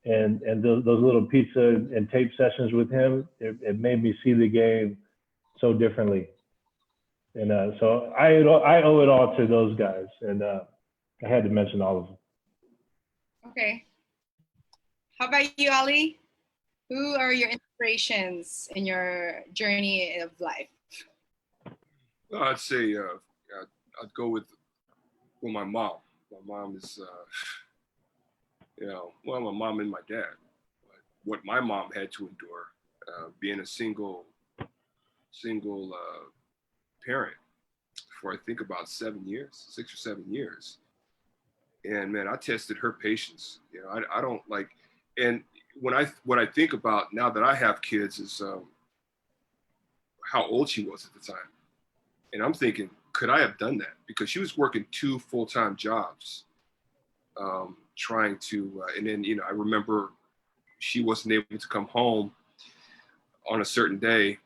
And those little pizza and tape sessions with him, it made me see the game so differently. And so I owe it all to those guys. And I had to mention all of them. Okay. How about you, Ali? Who are your inspirations in your journey of life? Well, I'd say I'd go with my mom. My mom is, well, my mom and my dad. What my mom had to endure, being a single parent for I think about 7 years, 6 or 7 years. And man, I tested her patience. You know, I don't like, and what I think about now that I have kids is how old she was at the time. And I'm thinking, could I have done that? Because she was working 2 full-time jobs, trying to, and then, you know, I remember she wasn't able to come home on a certain day,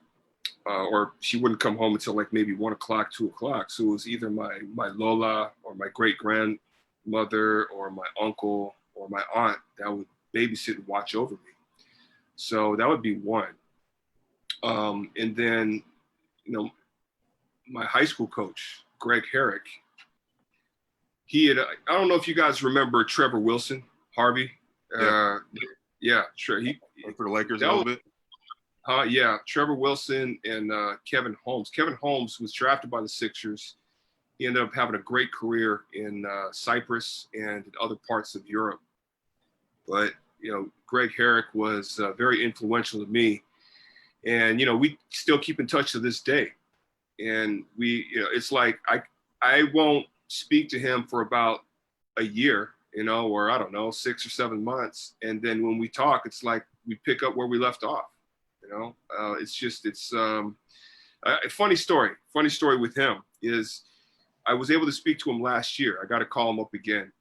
or she wouldn't come home until like maybe 1 o'clock, 2 o'clock. So it was either my Lola or my great grandmother or my uncle or my aunt that would babysit and watch over me. So that would be one. And then, you know, my high school coach, Greg Herrick, he had, I don't know if you guys remember Trevor Wilson, Harvey. Yeah, sure. He for the Lakers a little bit. Yeah, Trevor Wilson and Kevin Holmes. Kevin Holmes was drafted by the Sixers. He ended up having a great career in Cyprus and in other parts of Europe. But, you know, Greg Herrick was very influential to me. And, you know, we still keep in touch to this day. And we, you know, it's like I won't speak to him for about a year, you know, or I don't know, 6 or 7 months. And then when we talk, it's like we pick up where we left off. You know, it's a funny story. Funny story with him is I was able to speak to him last year. I got to call him up again,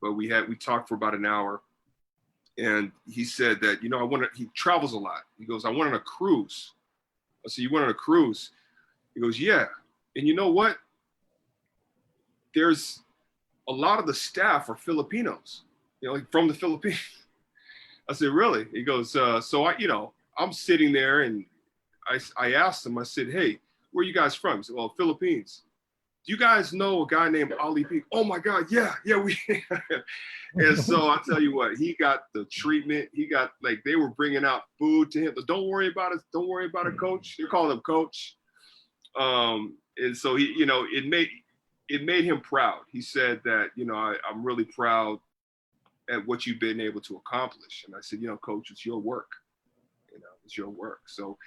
but we talked for about an hour, and he said that, you know, he travels a lot. He goes, I went on a cruise. I said, you went on a cruise? He goes, yeah. And you know what? There's a lot of the staff are Filipinos, you know, like from the Philippines. I said, really? He goes, so I, you know, I'm sitting there and I asked him, I said, hey, where are you guys from? He said, well, Philippines. Do you guys know a guy named Ali P? Oh my God, yeah, we. And so I tell you what, he got the treatment. He got, like, they were bringing out food to him. But don't worry about it. Don't worry about it, coach. They're calling him coach. And so he, you know, it made him proud. He said that, you know, I'm really proud at what you've been able to accomplish. And I said, you know, coach, it's your work. You know, it's your work. So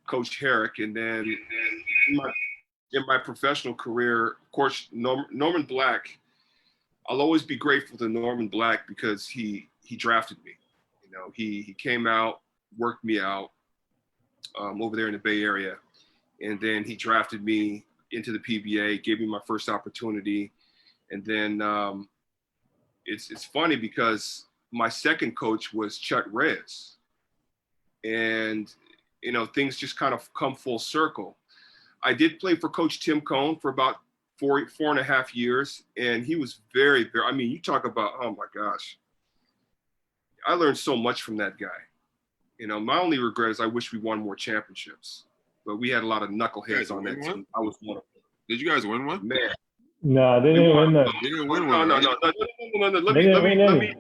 Coach Herrick, and then in my professional career, of course, Norman Black, I'll always be grateful to Norman Black because he drafted me. You know, he came out, worked me out over there in the Bay Area, and then he drafted me into the PBA, gave me my first opportunity. And then it's funny because my second coach was Chuck Reyes. And, you know, things just kind of come full circle. I did play for Coach Tim Cohn for about four and a half years. And he was very, very, I mean, you talk about, oh my gosh, I learned so much from that guy. You know, my only regret is I wish we won more championships, but we had a lot of knuckleheads on that team. I was one of them. Did you guys win one? Man. No, they didn't win that. You didn't win one. No. Let me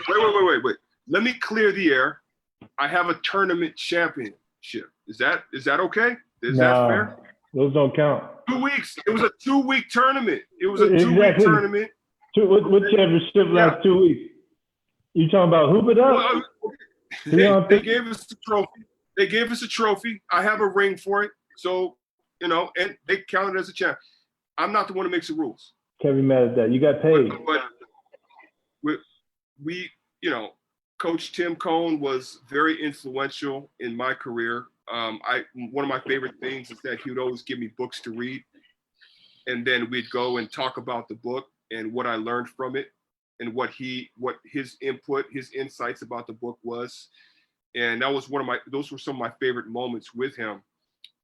clear. Wait. Let me clear the air. I have a tournament championship. Is that okay? Is that fair? Those don't count. 2 weeks. It was a 2-week tournament. It was a 2-week tournament. What championship last 2 weeks? You talking about hoop it up? They gave us the trophy. They gave us a trophy. I have a ring for it. So, you know, and they counted as a champ. I'm not the one who makes the rules. Can't be mad at that. You got paid. But we, you know, Coach Tim Cohn was very influential in my career. One of my favorite things is that he would always give me books to read. And then we'd go and talk about the book and what I learned from it and what his input, his insights about the book was. And that was those were some of my favorite moments with him.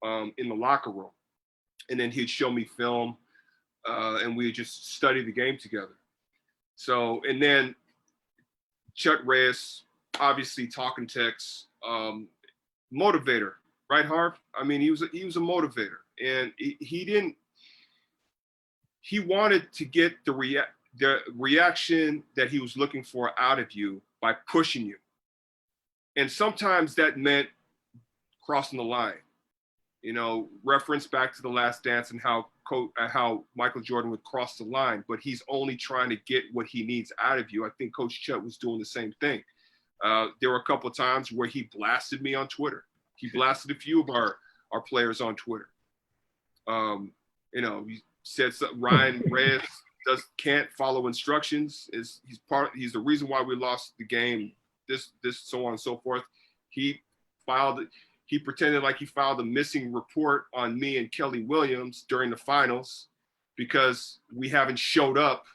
in the locker room. And then he'd show me film, and we'd just study the game together. So, and then Chuck Reyes, obviously talking text, motivator, right, Harv? I mean, he was a motivator, and he wanted to get the reaction that he was looking for out of you by pushing you. And sometimes that meant crossing the line. You know, reference back to The Last Dance and how Michael Jordan would cross the line, but he's only trying to get what he needs out of you. I think Coach Chet was doing the same thing. There were a couple of times where he blasted me on Twitter. He blasted a few of our players on Twitter. You know, he said Ryan Reyes can't follow instructions. He's the reason why we lost the game. This so on and so forth. He pretended like he filed a missing report on me and Kelly Williams during the finals because we haven't showed up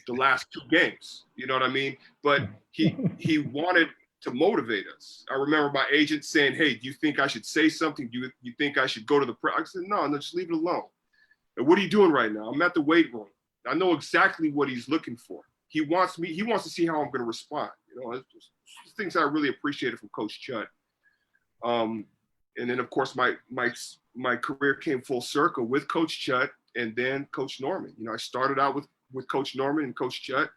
the last 2 games. You know what I mean? But he wanted to motivate us. I remember my agent saying, "Hey, do you think I should say something? Do you think I should go to the press?" I said, no, just leave it alone. And what are you doing right now? I'm at the weight room. I know exactly what he's looking for. He wants to see how I'm going to respond. You know, it's just things I really appreciated from Coach Chut. And then of course my career came full circle with Coach Chut and then Coach Norman. You know, I started out with Coach Norman and Coach Chut,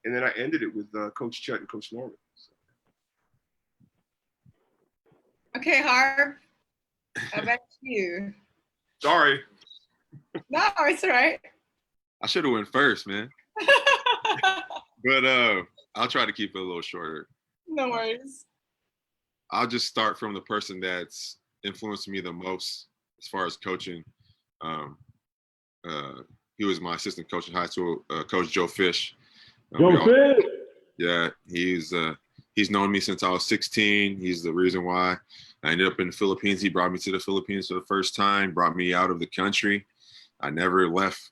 and then I ended it with Coach Chut and Coach Norman. So. Okay, Harv, how about you? Sorry. No, it's all right. I should have went first, man. But I'll try to keep it a little shorter. No worries. I'll just start from the person that's influenced me the most as far as coaching. He was my assistant coach in high school, Coach Joe Fish. Fish! Yeah, he's known me since I was 16. He's the reason why I ended up in the Philippines. He brought me to the Philippines for the first time, brought me out of the country. I never left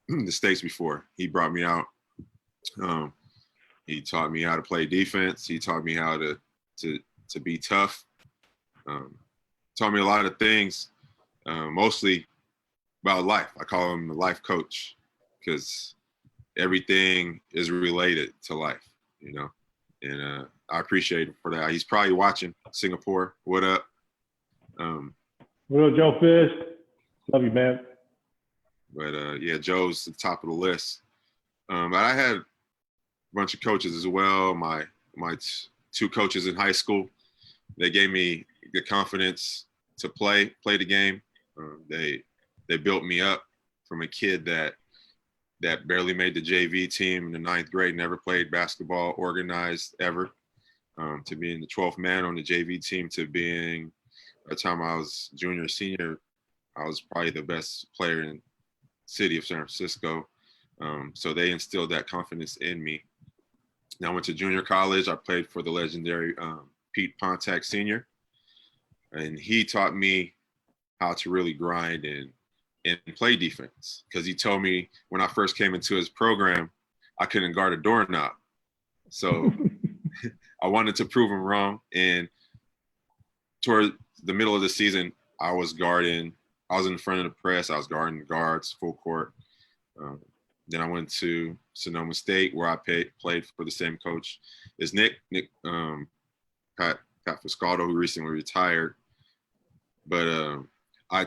the States before. He brought me out. He taught me how to play defense. He taught me how to be tough. Taught me a lot of things, mostly about life. I call him the life coach because everything is related to life, you know, and I appreciate him for that. He's probably watching. Singapore, what up? What up, Joe Fish? Love you, man. But yeah, Joe's the top of the list. But I had a bunch of coaches as well. My 2 coaches in high school, they gave me the confidence to play the game. They built me up from a kid that barely made the JV team in the 9th grade, never played basketball organized ever, to being the 12th man on the JV team, to being, by the time I was junior, senior, I was probably the best player in the city of San Francisco. So they instilled that confidence in me. Now I went to junior college. I played for the legendary Pete Pontac Sr. And he taught me how to really grind and play defense. Because he told me when I first came into his program, I couldn't guard a doorknob. So I wanted to prove him wrong. And toward the middle of the season, I was in front of the press. I was guarding guards full court. Then I went to Sonoma State, where I played for the same coach as Pat Fiscaldo, who recently retired. But I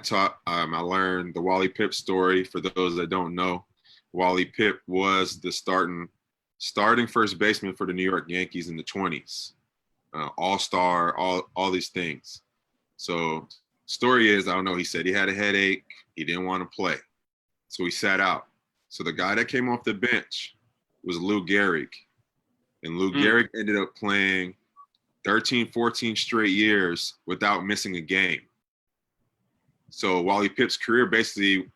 learned the Wally Pipp story. For those that don't know, Wally Pipp was the starting first baseman for the New York Yankees in the 20s, all-star, all these things. So story is, I don't know, he said he had a headache. He didn't want to play. So he sat out. So the guy that came off the bench was Lou Gehrig. And Lou Gehrig ended up playing 13, 14 straight years without missing a game. So Wally Pipp's career basically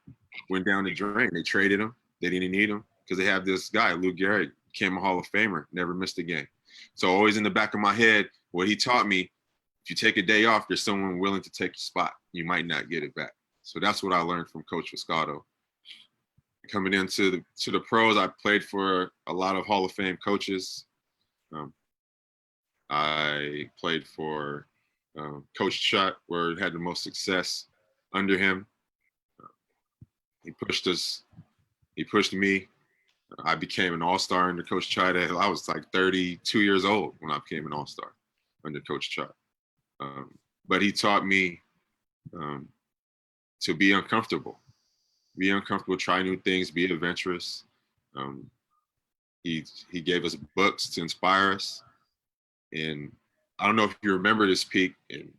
went down the drain. They traded him. They didn't need him because they have this guy, Lou Gehrig, became a Hall of Famer, never missed a game. So always in the back of my head, what he taught me, if you take a day off, there's someone willing to take your spot. You might not get it back. So that's what I learned from Coach Fiscaldo. Coming into the pros, I played for a lot of Hall of Fame coaches. I played for Coach Chut, where it had the most success under him. He pushed us. He pushed me. I became an all-star under Coach Chut. I was like 32 years old when I became an all-star under Coach Chut. But he taught me to be uncomfortable. Be uncomfortable, try new things, be adventurous. He gave us books to inspire us. And I don't know if you remember this, Peak, and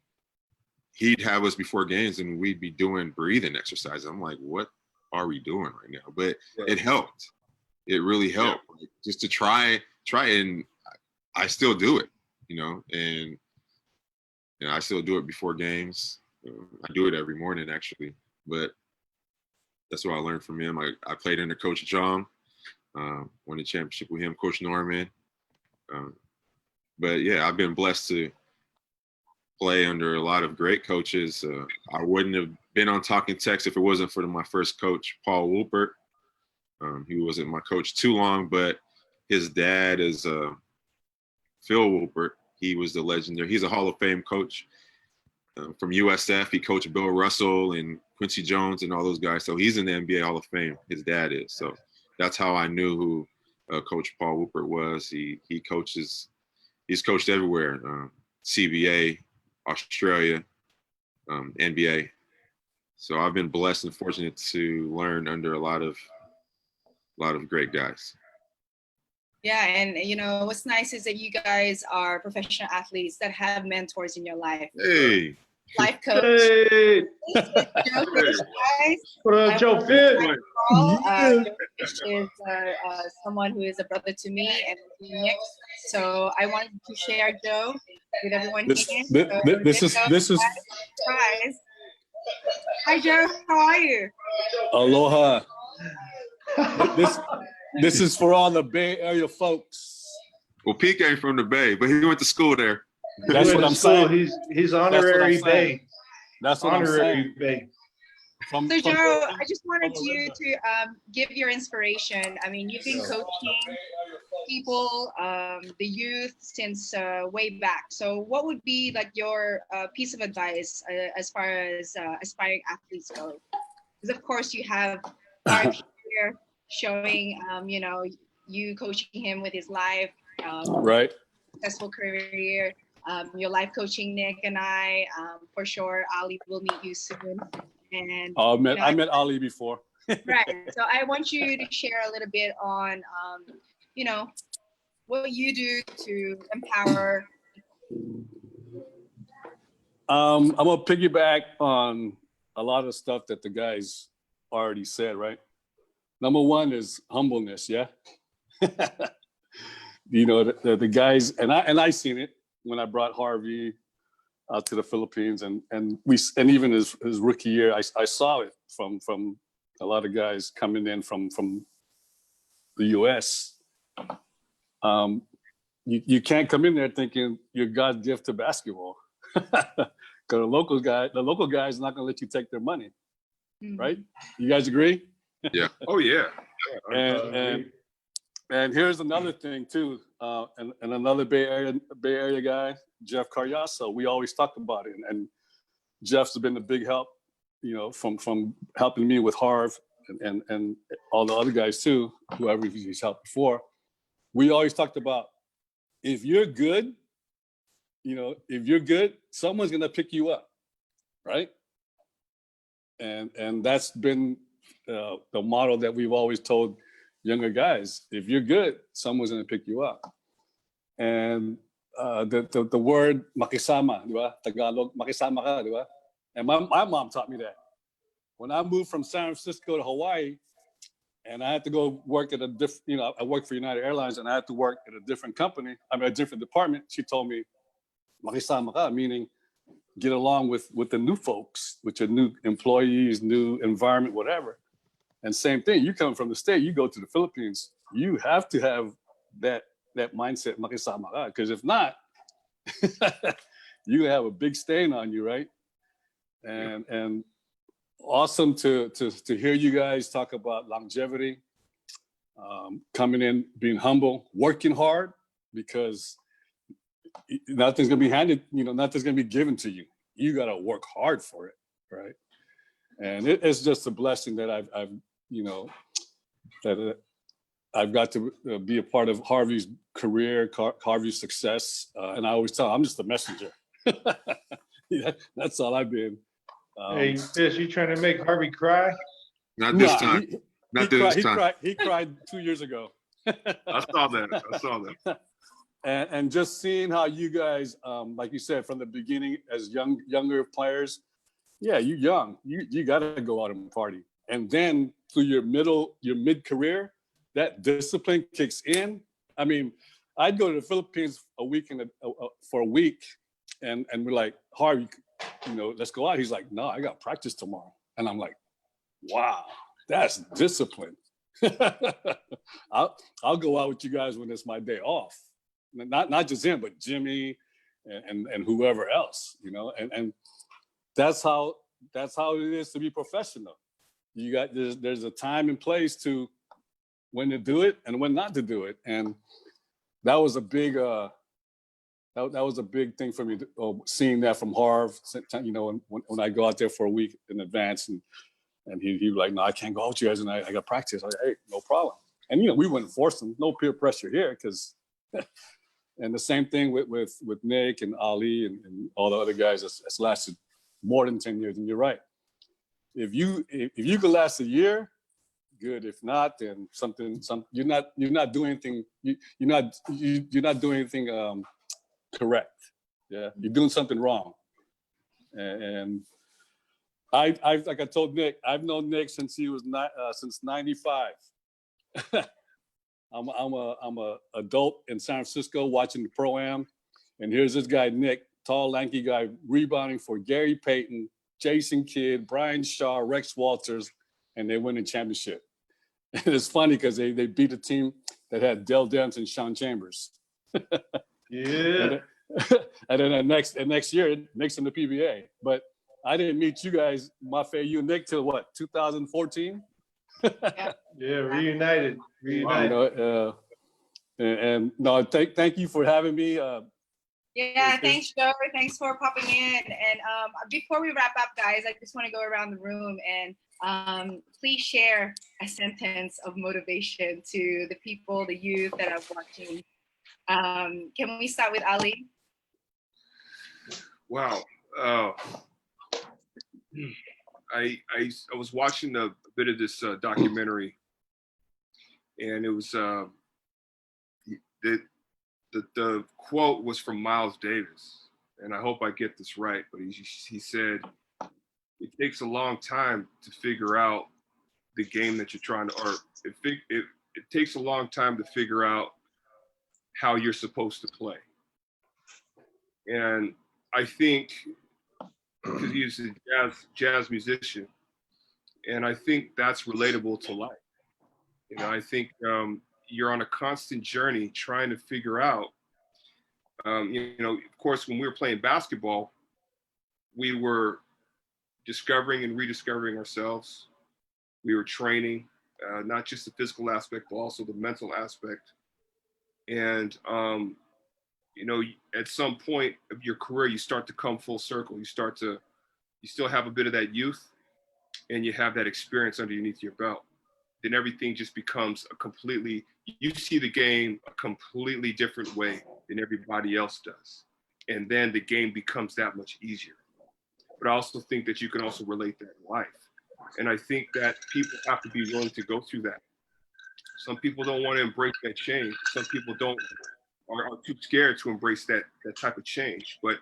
he'd have us before games and we'd be doing breathing exercises. I'm like, what are we doing right now? But it helped. It really helped. Yeah. Like, just to try, and I still do it, you know, and I still do it before games. I do it every morning, actually, but that's what I learned from him. I played under Coach John, won the championship with him, Coach Norman. But yeah, I've been blessed to play under a lot of great coaches. I wouldn't have been on Talking Tex if it wasn't for my first coach, Paul Woolpert. He wasn't my coach too long, but his dad is Phil Woolpert. He was the legendary. He's a Hall of Fame coach from USF. He coached Bill Russell and Quincy Jones and all those guys. So he's in the NBA Hall of Fame. His dad is. So that's how I knew who Coach Paul Woolpert was. He coaches. He's coached everywhere. CBA, Australia, NBA. So I've been blessed and fortunate to learn under a lot of great guys. Yeah, and you know what's nice is that you guys are professional athletes that have mentors in your life. Hey, life coach. Hey, Joe Fish, guys. what up, Joe Fish? Joe Fish is someone who is a brother to me and Nick. So I wanted to share Joe with everyone here. This is surprise. Hi Joe, how are you? Aloha. This is for all the Bay Area folks. Well, Pete ain't from the Bay, but he went to school there. That's what I'm saying. He's honorary Bay. That's what I'm saying. Bay. So Joe, I just wanted you to give your inspiration. I mean, you've been coaching people, the youth since way back. So what would be like your piece of advice as far as aspiring athletes go? Because of course you have Harvey here showing, you know, you coaching him with his live right successful career. Your life coaching Nick and I, for sure. Ali will meet you soon. And I met Ali before. Right. So I want you to share a little bit on, you know, what you do to empower. I'm gonna piggyback on a lot of stuff that the guys already said. Right. Number one is humbleness. Yeah. You know, the guys, and I seen it when I brought Harvey out to the Philippines, and even his rookie year, I saw it from a lot of guys coming in from the U.S. You can't come in there thinking you're God's gift to basketball, because the local guy is not going to let you take their money, right? You guys agree? Yeah. Oh yeah. And here's another thing too, and another Bay Area guy, Jeff Carriazo. We always talk about it, and Jeff's been a big help, you know, from helping me with Harv and all the other guys too, whoever he's helped before. We always talked about, if you're good, you know, someone's gonna pick you up, right? And that's been the model that we've always told younger guys. If you're good, someone's gonna pick you up. And the word makisama, di ba? Tagalog, makisama ka, di ba? And my mom taught me that. When I moved from San Francisco to Hawaii, and I had to go work at I worked for United Airlines, and I had to work at a different company, a different department. She told me, makisama ka, meaning get along with the new folks, with your new employees, new environment, whatever. And same thing, you come from the state, you go to the Philippines, you have to have that mindset, makisama ka, because if not, you have a big stain on you, right? And awesome to hear you guys talk about longevity, coming in, being humble, working hard, because nothing's gonna be handed, nothing's gonna be given to you. You gotta work hard for it, right? And it's just a blessing that I've that I've got to be a part of Harvey's career, Harvey's success. And I always tell him, I'm just a messenger. That's all I've been. Hey, Fish, you trying to make Harvey cry? Not this time. Not this time. He cried 2 years ago. I saw that. And just seeing how you guys, like you said, from the beginning as younger players, yeah, you're young. You got to go out and party. And then through your mid-career, that discipline kicks in. I mean, I'd go to the Philippines for a week, and we're like, Harvey, let's go out. He's like, no, I got practice tomorrow. And I'm like, wow, that's discipline. I'll go out with you guys when it's my day off. Not just him, but Jimmy and whoever else, and that's how it is to be professional. You got there's a time and place to when to do it and when not to do it, and that was a big that was a big thing for me, seeing that from Harv. When I go out there for a week in advance, and he was like, no, I can't go out with you guys, and I got practice. I was like, hey, no problem. And we wouldn't force them, no peer pressure here, because. And the same thing with Nick and Ali and all the other guys that's lasted more than 10 years. And you're right. If you could last a year, good. If not, then you're not doing anything. You're not doing anything correct. Yeah, you're doing something wrong. And I like I told Nick, I've known Nick since he was since '95. I'm a adult in San Francisco watching the Pro-Am, and here's this guy, Nick, tall, lanky guy, rebounding for Gary Payton, Jason Kidd, Brian Shaw, Rex Walters, and they win a championship. And it's funny because they beat a team that had Dell Demps and Sean Chambers. Yeah. And then the next year, Nick's in the PBA. But I didn't meet you guys, Mafae, you and Nick, till what, 2014? Yeah, reunited. And no, thank you for having me. Yeah, thanks, Joe. Thanks for popping in. And before we wrap up, guys, I just want to go around the room and please share a sentence of motivation to the people, the youth that are watching. Can we start with Ali? Wow. I was watching a bit of this documentary, and it was the quote was from Miles Davis, and I hope I get this right, but he said, it takes a long time to figure out the game that you're trying to, or it takes a long time to figure out how you're supposed to play. And I think, because he's a jazz musician, and I think that's relatable to life. I think you're on a constant journey trying to figure out, of course, when we were playing basketball, we were discovering and rediscovering ourselves. We were training, not just the physical aspect, but also the mental aspect. And, at some point of your career, you start to come full circle. You still have a bit of that youth, and you have that experience underneath your belt. Then everything just becomes you see the game a completely different way than everybody else does. And then the game becomes that much easier. But I also think that you can also relate that in life. And I think that people have to be willing to go through that. Some people don't want to embrace that change. Some people are too scared to embrace that type of change. But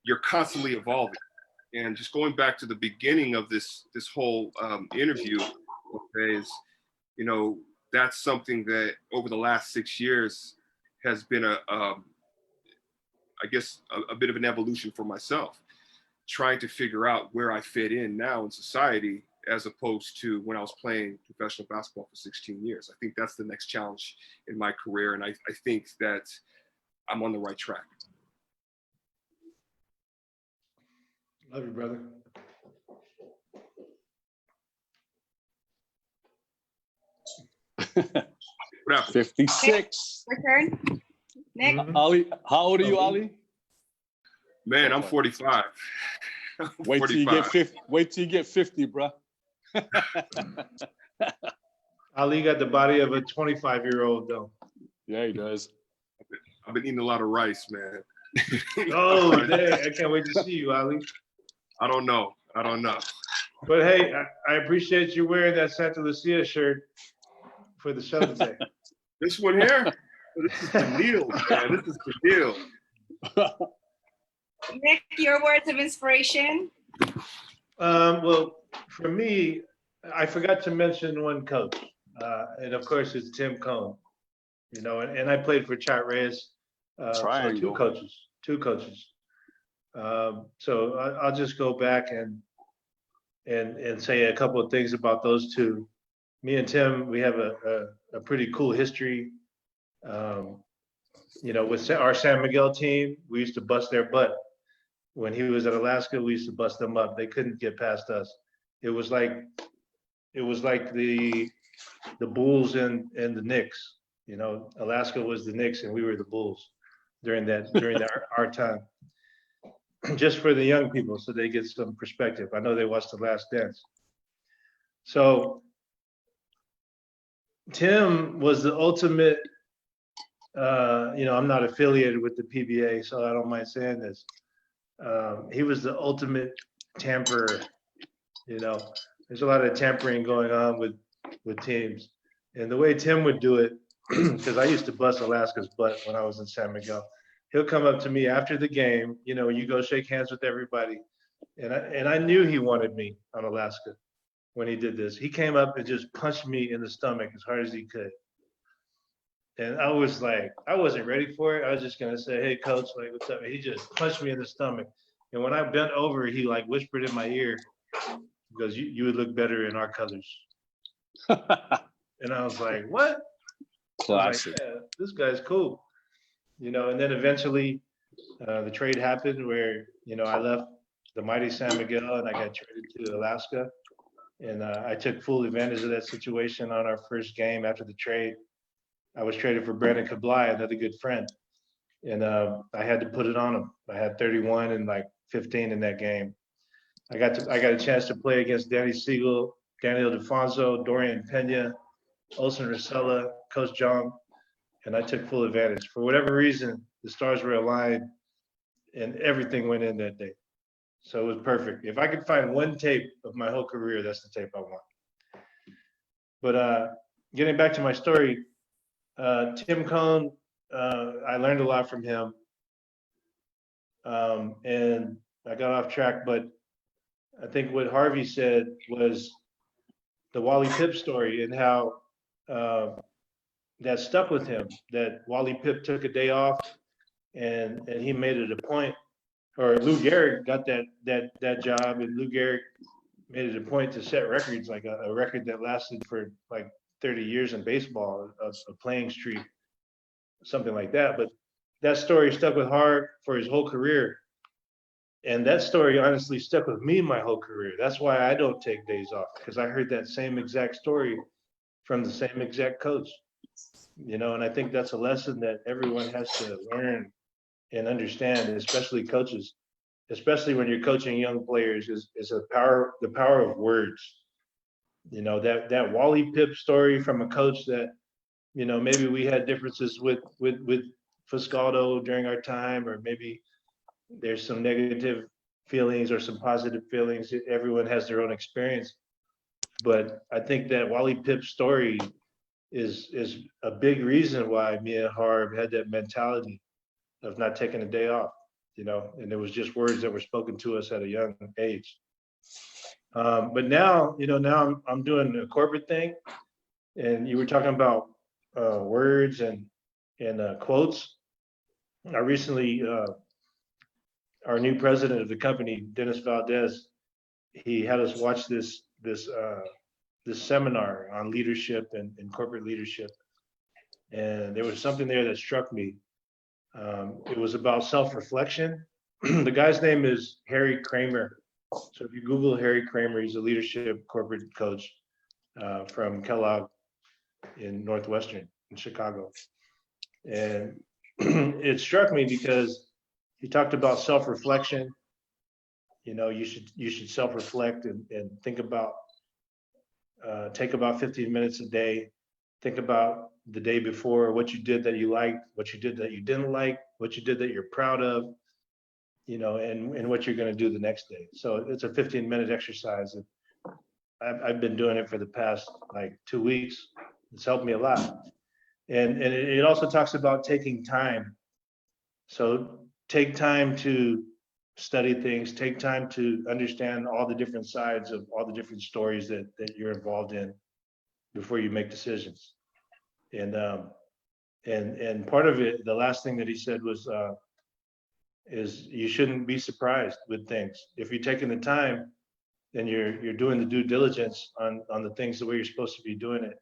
you're constantly evolving. And just going back to the beginning of this whole interview, is, that's something that over the last 6 years has been I guess a bit of an evolution for myself, trying to figure out where I fit in now in society, as opposed to when I was playing professional basketball for 16 years. I think that's the next challenge in my career. And I think that I'm on the right track. Love you, brother. What happened? 56. Your turn. Nick, Mhm. Ali, how old are you, Ali? Man, I'm 45. I'm Wait till you 45. get 50. Wait till you get 50, bro. Ali got the body of a 25-year-old though. Yeah, he does. I've been eating a lot of rice, man. Oh, dang, I can't wait to see you, Ali. I don't know. But hey, I appreciate you wearing that Santa Lucia shirt for the show today. This one here, this is the deal, man. This is the deal. Nick, your words of inspiration. Well, for me, I forgot to mention one coach, and of course it's Tim Cone. You know, and I played for Chat Reyes, so Triangle. two coaches. So I'll just go back and say a couple of things about those two. Me and Tim, we have a pretty cool history. You know, with our San Miguel team, we used to bust their butt. When he was at Alaska, we used to bust them up. They couldn't get past us. It was like the Bulls and the Knicks. You know, Alaska was the Knicks and we were the Bulls during our time. Just for the young people, so they get some perspective. I know they watched The Last Dance. So Tim was the ultimate. You know, I'm not affiliated with the PBA, so I don't mind saying this. He was the ultimate tamperer. You know, there's a lot of tampering going on with teams, and the way Tim would do it, because I used to bust Alaska's butt when I was in San Miguel. He'll come up to me after the game. You know, you go shake hands with everybody, and I knew he wanted me on Alaska when he did this. He came up and just punched me in the stomach as hard as he could. And I was like, I wasn't ready for it. I was just gonna say, hey coach, like what's up? And he just punched me in the stomach. And when I bent over, he like whispered in my ear, because you would look better in our colors. And I was like, what? Classic. Like, yeah, this guy's cool. You know, and then eventually the trade happened where, you know, I left the mighty San Miguel and I got traded to Alaska. And I took full advantage of that situation on our first game after the trade. I was traded for Brandon Kablai, another good friend. And I had to put it on him. I had 31 and like 15 in that game. I got a chance to play against Danny Siegel, Daniel DeFonso, Dorian Pena, Olsen Rosella, Coach John, and I took full advantage. For whatever reason, the stars were aligned and everything went in that day. So it was perfect. If I could find one tape of my whole career, that's the tape I want. But getting back to my story, Tim Cone, I learned a lot from him. And I got off track, but I think what Harvey said was the Wally Pipp story and how that stuck with him, that Wally Pipp took a day off and he made it a point, or Lou Gehrig got that job, and Lou Gehrig made it a point to set records, like a record that lasted for like 30 years in baseball, a playing streak, something like that. But that story stuck with Harv for his whole career. And that story honestly stuck with me my whole career. That's why I don't take days off, because I heard that same exact story from the same exact coach. You know, and I think that's a lesson that everyone has to learn and understand, especially coaches, especially when you're coaching young players, is the power of words. You know, that Wally Pipp story from a coach that, you know, maybe we had differences with Fuscaldo during our time, or maybe there's some negative feelings or some positive feelings. Everyone has their own experience. But I think that Wally Pipp story is a big reason why me and Harv had that mentality of not taking a day off, you know, and it was just words that were spoken to us at a young age. But now, you know, now I'm doing a corporate thing, and you were talking about words and quotes. I recently, our new president of the company, Dennis Valdez, he had us watch this seminar on leadership and corporate leadership. And there was something there that struck me. It was about self-reflection. The guy's name is Harry Kramer. So if you Google Harry Kramer, he's a leadership corporate coach from Kellogg in Northwestern in Chicago. And it struck me because he talked about self-reflection. You know, you should self-reflect and think about, take about 15 minutes a day. Think about the day before, what you did that you liked, what you did that you didn't like, what you did that you're proud of, you know, and what you're going to do the next day. So it's a 15-minute exercise. I've been doing it for the past like 2 weeks. It's helped me a lot. And it also talks about taking time. So take time to study things, take time to understand all the different sides of all the different stories that you're involved in before you make decisions. And part of it, the last thing that he said was, is you shouldn't be surprised with things. If you're taking the time and you're doing the due diligence on the things the way you're supposed to be doing it,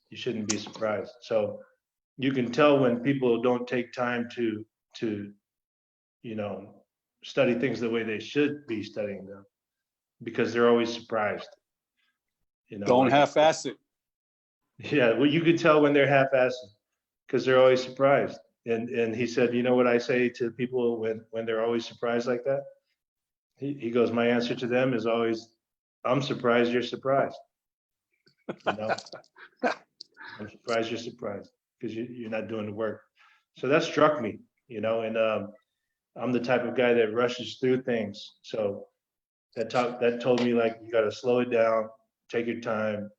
you shouldn't be surprised. So you can tell when people don't take time to you know, study things the way they should be studying them, because they're always surprised. You know, Don't like, half-ass it. yeah, well, you could tell when they're half-assing because they're always surprised. And he said, you know what I say to people when they're always surprised like that? He goes, my answer to them is always, I'm surprised you're surprised. You know, I'm surprised you're surprised because you're not doing the work. So that struck me, you know, and I'm the type of guy that rushes through things. So that told me, like, you got to slow it down, take your time,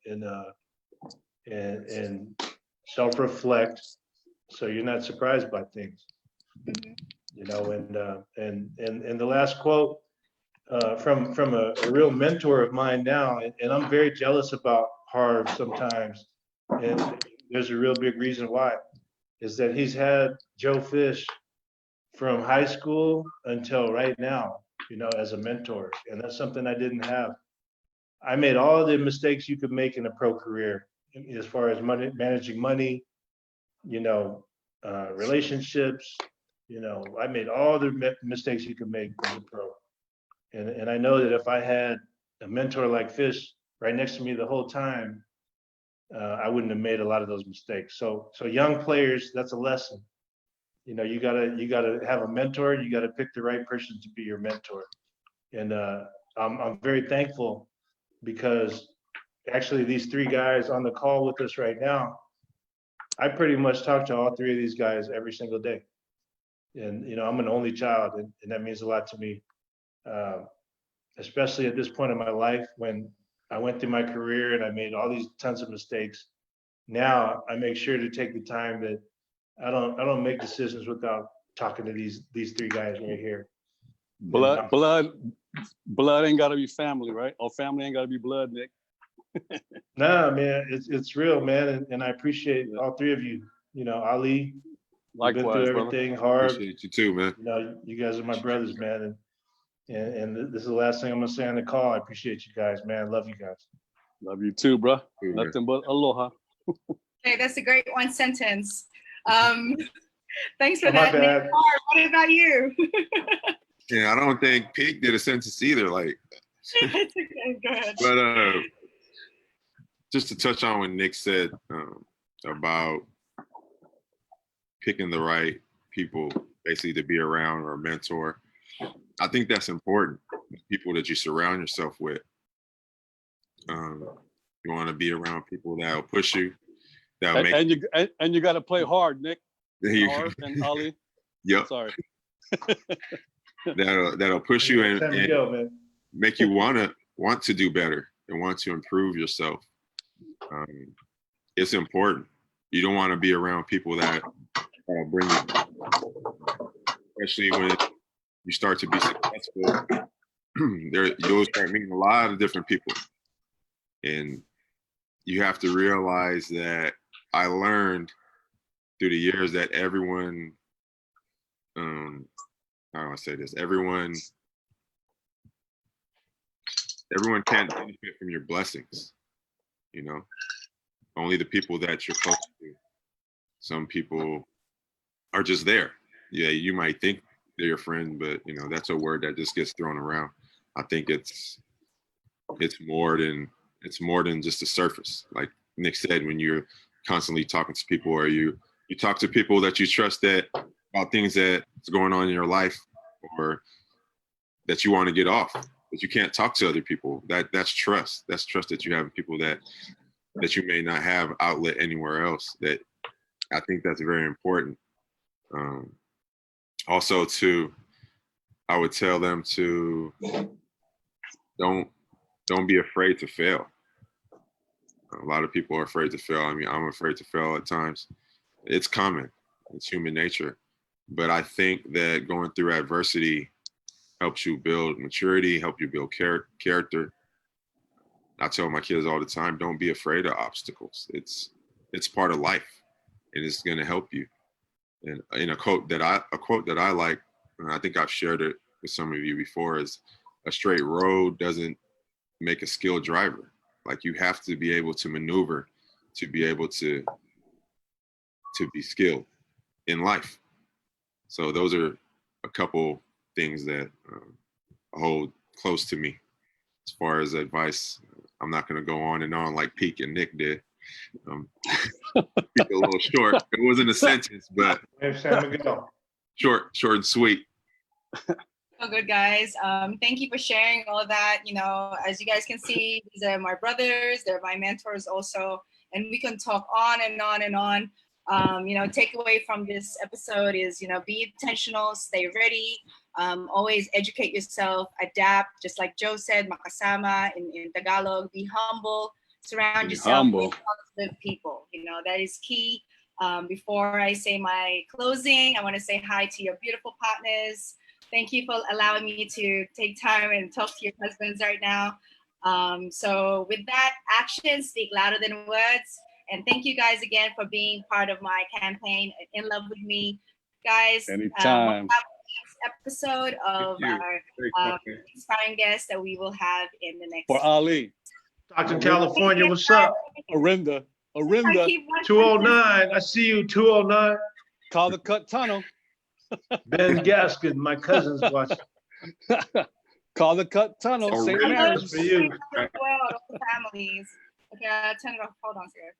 and self-reflect, so you're not surprised by things. You know, and the last quote from a real mentor of mine now, and I'm very jealous about Harv sometimes, and there's a real big reason why, is that he's had Joe Fish from high school until right now, you know, as a mentor. And that's something I didn't have. I made all the mistakes you could make in a pro career, as far as money, managing money, you know, relationships, you know, I made all the mistakes you could make as a pro. And I know that if I had a mentor like Fish right next to me the whole time, I wouldn't have made a lot of those mistakes. So young players, that's a lesson. You know, you gotta have a mentor. You gotta pick the right person to be your mentor. And I'm very thankful, because actually these three guys on the call with us right now, I pretty much talk to all three of these guys every single day. And you know, I'm an only child, and that means a lot to me, especially at this point in my life when I went through my career and I made all these tons of mistakes. Now I make sure to take the time that I don't make decisions without talking to these three guys right here. Blood ain't gotta be family, right? Or family ain't gotta be blood, Nick. Nah, man, it's real, man, and I appreciate all three of you. You know, Ali, you've been through Likewise, brother. everything. Harv, Appreciate you too, man. you know, you guys are my brothers, man, and this is the last thing I'm gonna say on the call. I appreciate you guys, man. Love you guys. Love you too, bro. Too, man. Nothing but aloha. Okay, that's a great one sentence. Thanks for Oh, my that, Nick. bad. Harv, what about you? Yeah, I don't think Pig did a census either. Like, It's okay, go ahead. but just to touch on what Nick said about picking the right people, basically to be around or a mentor, I think that's important. People that you surround yourself with. You want to be around people that'll push you, that'll make. And you got to play hard, Nick. You, Harv and Ali. yep. Sorry. That'll push you and Go, man. make you want to do better and want to improve yourself. It's important. You don't want to be around people that bring you, especially when you start to be successful. You'll start meeting a lot of different people, and you have to realize that I learned through the years that everyone, how do I say this? Everyone can't benefit from your blessings, you know? Only the people that you're close to. Some people are just there. Yeah, you might think they're your friend, but you know, that's a word that just gets thrown around. I think it's more than just the surface. Like Nick said, when you're constantly talking to people, or you talk to people that you trust that about things that's going on in your life or that you want to get off, but you can't talk to other people. That's trust. That's trust that you have in people that you may not have outlet anywhere else. That I think that's very important. Also, I would tell them to don't be afraid to fail. A lot of people are afraid to fail. I mean, I'm afraid to fail at times. It's common. It's human nature. But I think that going through adversity helps you build maturity, help you build character. I tell my kids all the time, don't be afraid of obstacles. It's part of life, and it's going to help you. And in a quote that I like, and I think I've shared it with some of you before, is a straight road doesn't make a skilled driver. Like, you have to be able to maneuver to be able to be skilled in life. So those are a couple things that hold close to me. As far as advice, I'm not going to go on and on like Peak and Nick did. Keep it a little short. It wasn't a sentence, but short and sweet. So good, guys. Thank you for sharing all of that. You know, as you guys can see, these are my brothers. They're my mentors also. And we can talk on and on and on. You know, takeaway from this episode is, you know, be intentional, stay ready, always educate yourself, adapt, just like Joe said, makasama in Tagalog, be humble, surround yourself with positive people. You know, that is key. Before I say my closing, I want to say hi to your beautiful partners. Thank you for allowing me to take time and talk to your husbands right now. So with that, actions speak louder than words. And thank you guys again for being part of my campaign, In Love With Me. Guys, anytime. we'll have the next episode of our inspiring guests that we will have in the next. For Ali. Stockton, California, what's up? Arinda. 209, I see you, 209. Call the cut tunnel. Ben Gaskin, my cousin's watching. Call the cut tunnel. St. Mary's. For you. Well, families. Okay, I'll turn it off. Hold on, sir.